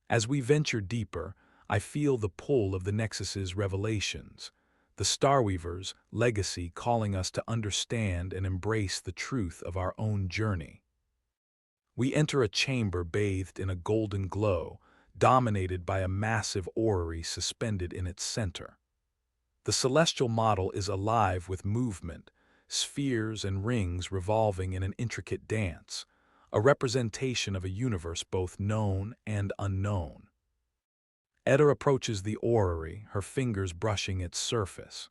As we venture deeper, I feel the pull of the Nexus's revelations, the Starweaver's legacy calling us to understand and embrace the truth of our own journey. We enter a chamber bathed in a golden glow, dominated by a massive orrery suspended in its center. The celestial model is alive with movement, spheres and rings revolving in an intricate dance, a representation of a universe both known and unknown. Etta approaches the orrery, her fingers brushing its surface.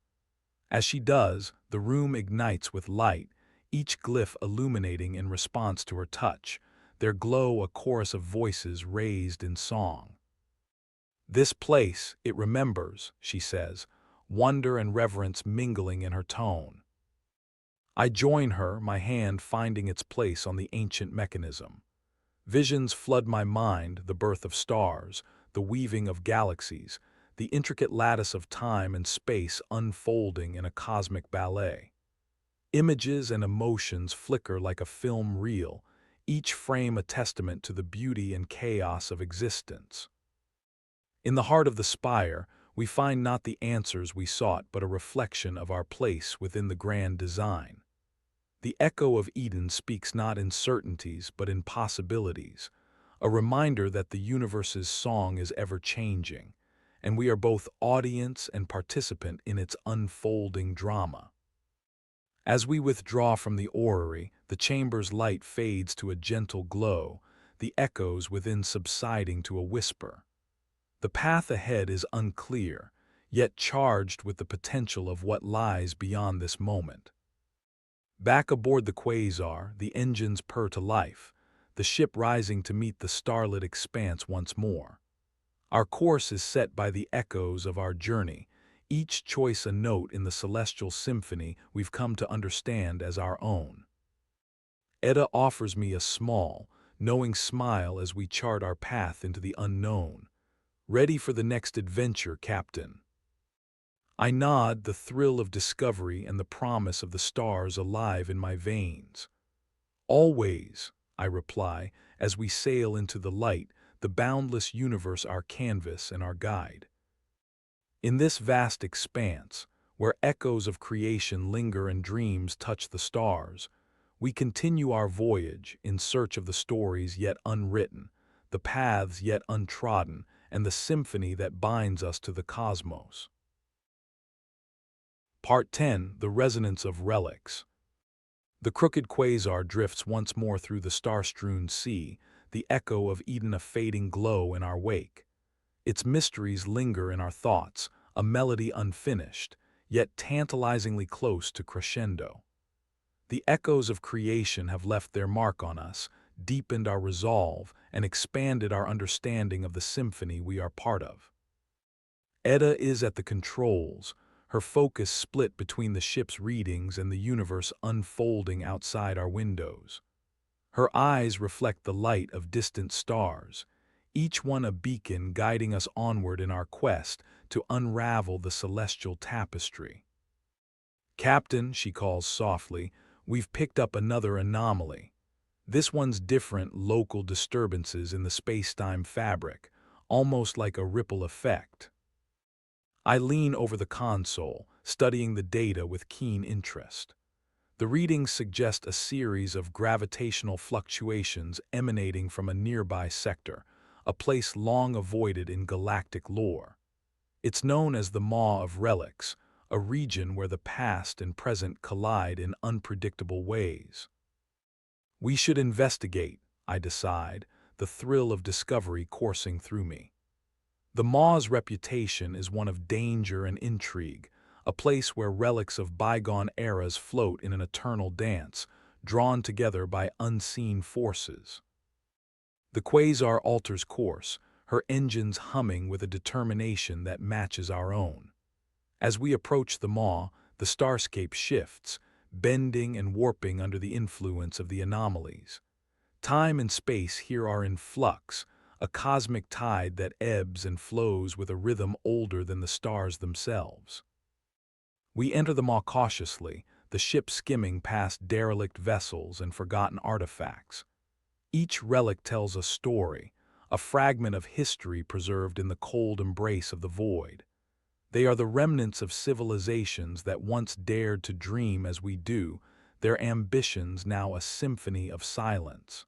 As she does, the room ignites with light, each glyph illuminating in response to her touch, their glow a chorus of voices raised in song. "This place, it remembers," she says, wonder and reverence mingling in her tone. I join her, my hand finding its place on the ancient mechanism. Visions flood my mind, the birth of stars, the weaving of galaxies, the intricate lattice of time and space unfolding in a cosmic ballet. Images and emotions flicker like a film reel, each frame a testament to the beauty and chaos of existence. In the heart of the spire, we find not the answers we sought but a reflection of our place within the grand design. The echo of Eden speaks not in certainties but in possibilities, a reminder that the universe's song is ever-changing, and we are both audience and participant in its unfolding drama. As we withdraw from the orrery, the chamber's light fades to a gentle glow, the echoes within subsiding to a whisper. The path ahead is unclear, yet charged with the potential of what lies beyond this moment. Back aboard the quasar, the engines purr to life, the ship rising to meet the starlit expanse once more. Our course is set by the echoes of our journey, each choice a note in the celestial symphony we've come to understand as our own. Etta offers me a small, knowing smile as we chart our path into the unknown. "Ready for the next adventure, Captain." I nod, the thrill of discovery and the promise of the stars alive in my veins. "Always," I reply, as we sail into the light, the boundless universe our canvas and our guide. In this vast expanse, where echoes of creation linger and dreams touch the stars, We continue our voyage in search of the stories yet unwritten, the paths yet untrodden, and the symphony that binds us to the cosmos. Part 10. The Resonance of Relics. The crooked quasar drifts once more through the star-strewn sea, the echo of Eden a fading glow in our wake. Its mysteries linger in our thoughts, a melody unfinished, yet tantalizingly close to crescendo. The echoes of creation have left their mark on us, deepened our resolve, and expanded our understanding of the symphony we are part of. Etta is at the controls, her focus split between the ship's readings and the universe unfolding outside our windows. Her eyes reflect the light of distant stars, each one a beacon guiding us onward in our quest to unravel the celestial tapestry. "Captain," she calls softly, "we've picked up another anomaly. This one's different, local disturbances in the space-time fabric, almost like a ripple effect." I lean over the console, studying the data with keen interest. The readings suggest a series of gravitational fluctuations emanating from a nearby sector, a place long avoided in galactic lore. It's known as the Maw of Relics, a region where the past and present collide in unpredictable ways. We should investigate, I decide, the thrill of discovery coursing through me. The Maw's reputation is one of danger and intrigue, a place where relics of bygone eras float in an eternal dance, drawn together by unseen forces. The quasar alters course, her engines humming with a determination that matches our own. As we approach the Maw, the starscape shifts, bending and warping under the influence of the anomalies. Time and space here are in flux, a cosmic tide that ebbs and flows with a rhythm older than the stars themselves. We enter the Maw cautiously, the ship skimming past derelict vessels and forgotten artifacts. Each relic tells a story, a fragment of history preserved in the cold embrace of the void. They are the remnants of civilizations that once dared to dream as we do, their ambitions now a symphony of silence.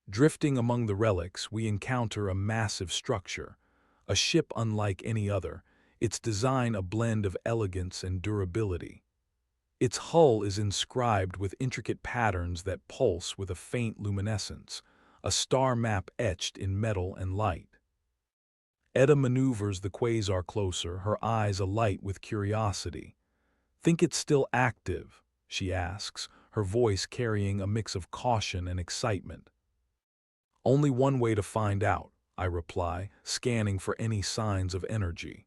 Drifting among the relics, we encounter a massive structure, a ship unlike any other, its design a blend of elegance and durability. Its hull is inscribed with intricate patterns that pulse with a faint luminescence, a star map etched in metal and light. Etta maneuvers the quasar closer, her eyes alight with curiosity. "Think it's still active?" she asks, her voice carrying a mix of caution and excitement. "Only one way to find out," I reply, scanning for any signs of energy.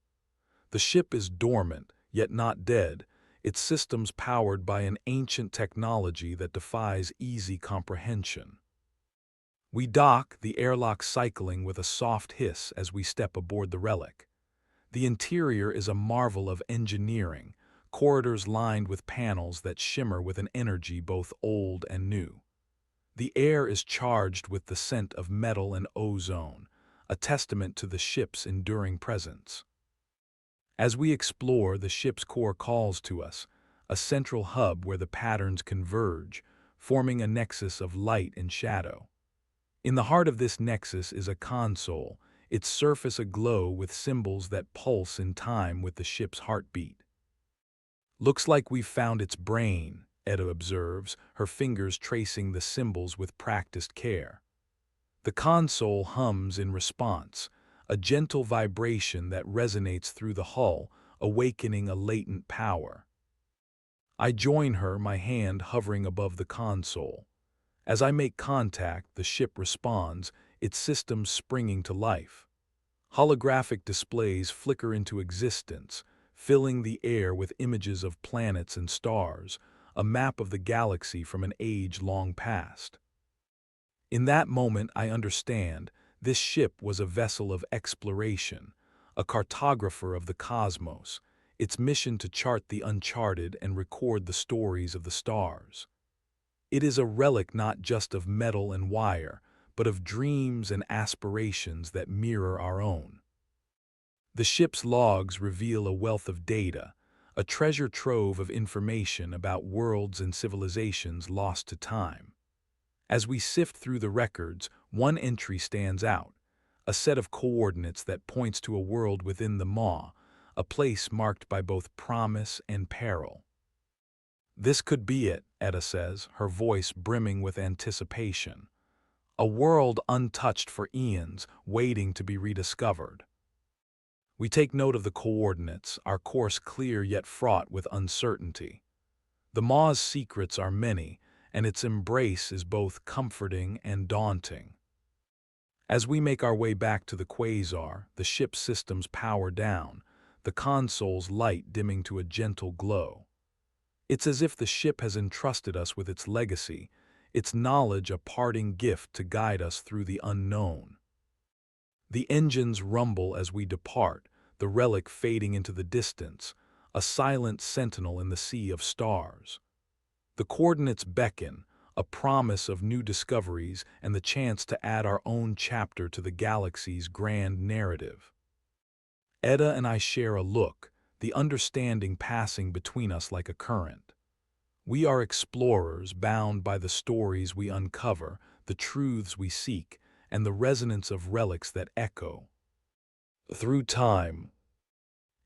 The ship is dormant, yet not dead, its systems powered by an ancient technology that defies easy comprehension. We dock, the airlock cycling with a soft hiss as we step aboard the relic. The interior is a marvel of engineering, corridors lined with panels that shimmer with an energy both old and new. The air is charged with the scent of metal and ozone, a testament to the ship's enduring presence. As we explore, the ship's core calls to us, a central hub where the patterns converge, forming a nexus of light and shadow. In the heart of this nexus is a console, its surface aglow with symbols that pulse in time with the ship's heartbeat. "Looks like we've found its brain," Etta observes, her fingers tracing the symbols with practiced care. The console hums in response, a gentle vibration that resonates through the hull, awakening a latent power. I join her, my hand hovering above the console. As I make contact, the ship responds, its systems springing to life. Holographic displays flicker into existence, filling the air with images of planets and stars, a map of the galaxy from an age long past. In that moment, I understand, this ship was a vessel of exploration, a cartographer of the cosmos, its mission to chart the uncharted and record the stories of the stars. It is a relic not just of metal and wire, but of dreams and aspirations that mirror our own. The ship's logs reveal a wealth of data, a treasure trove of information about worlds and civilizations lost to time. As we sift through the records, one entry stands out, a set of coordinates that points to a world within the maw, a place marked by both promise and peril. "This could be it," Etta says, her voice brimming with anticipation. "A world untouched for eons, waiting to be rediscovered." We take note of the coordinates, our course clear yet fraught with uncertainty. The maw's secrets are many, and its embrace is both comforting and daunting. As we make our way back to the quasar, the ship's systems power down, the console's light dimming to a gentle glow. It's as if the ship has entrusted us with its legacy, its knowledge a parting gift to guide us through the unknown. The engines rumble as we depart, the relic fading into the distance, a silent sentinel in the sea of stars. The coordinates beckon, a promise of new discoveries and the chance to add our own chapter to the galaxy's grand narrative. Etta and I share a look, the understanding passing between us like a current. We are explorers bound by the stories we uncover, the truths we seek, and the resonance of relics that echo through time.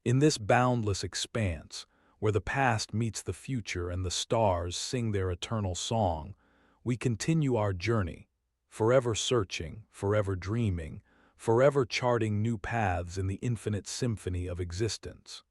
In this boundless expanse, where the past meets the future and the stars sing their eternal song, we continue our journey, forever searching, forever dreaming, forever charting new paths in the infinite symphony of existence.